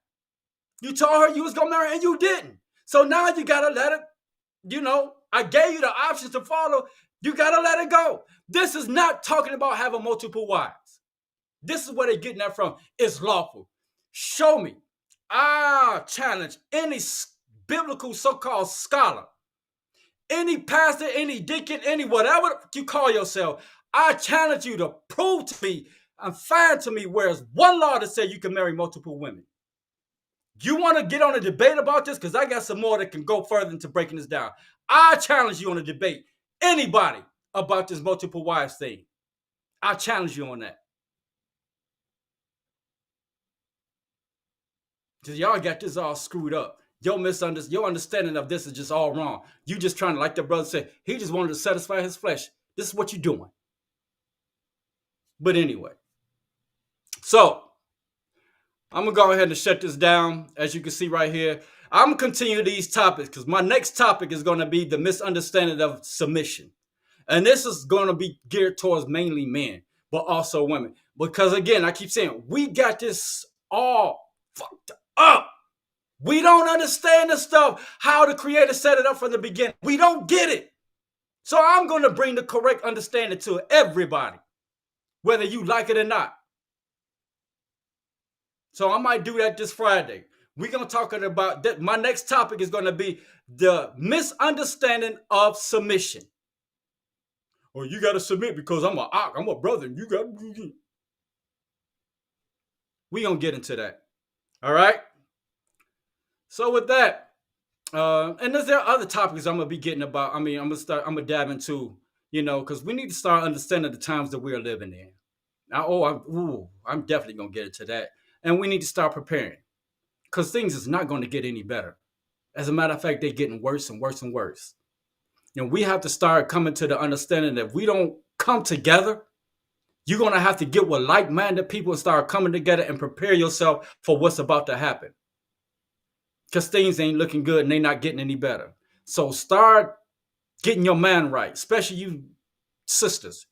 You told her you was going to marry her and you didn't. So now you got to let it, I gave you the options to follow. You got to let it go. This is not talking about having multiple wives. This is where they're getting that from. It's lawful. Show me. I challenge any biblical so-called scholar, any pastor, any deacon, any whatever you call yourself. I challenge you to prove to me and find to me where there's one law that says you can marry multiple women. You want to get on a debate about this? Because I got some more that can go further into breaking this down. I challenge you on a debate. Anybody about this multiple wives thing. I challenge you on that. Because y'all got this all screwed up. Your understanding of this is just all wrong. You just trying to, like the brother said, he just wanted to satisfy his flesh. This is what you're doing. But anyway, so I'm gonna go ahead and shut this down. As you can see right here, I'm gonna continue these topics because my next topic is gonna be the misunderstanding of submission. And this is gonna be geared towards mainly men, but also women. Because again, I keep saying, we got this all fucked up. We don't understand the stuff, how the creator set it up from the beginning. We don't get it. So I'm gonna bring the correct understanding to everybody, whether you like it or not. So I might do that this Friday. We're going to talk about that. My next topic is going to be the misunderstanding of submission. Or you got to submit because I'm a brother and you got to. We're going to get into that. All right. So with that, and there are other topics I'm going to be getting about. I mean, I'm going to dive into, because we need to start understanding the times that we're living in. Now, I'm definitely going to get into that. And we need to start preparing because things is not going to get any better. As a matter of fact, they're getting worse and worse and worse. We have to start coming to the understanding that if we don't come together, you're going to have to get with like-minded people and start coming together and prepare yourself for what's about to happen. Because things ain't looking good and they're not getting any better. So start getting your mind right, especially you sisters.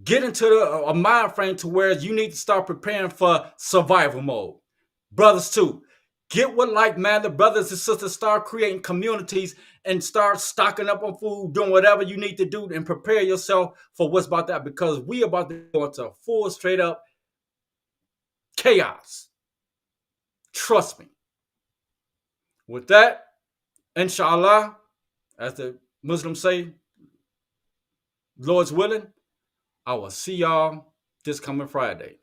Get into a mind frame to where you need to start preparing for survival mode. Brothers too, get with like-minded brothers and sisters, start creating communities and start stocking up on food, doing whatever you need to do and prepare yourself for what's about that because we about to go into full straight up chaos. Trust me. With that, inshallah, as the Muslims say, Lord's willing, I will see y'all this coming Friday.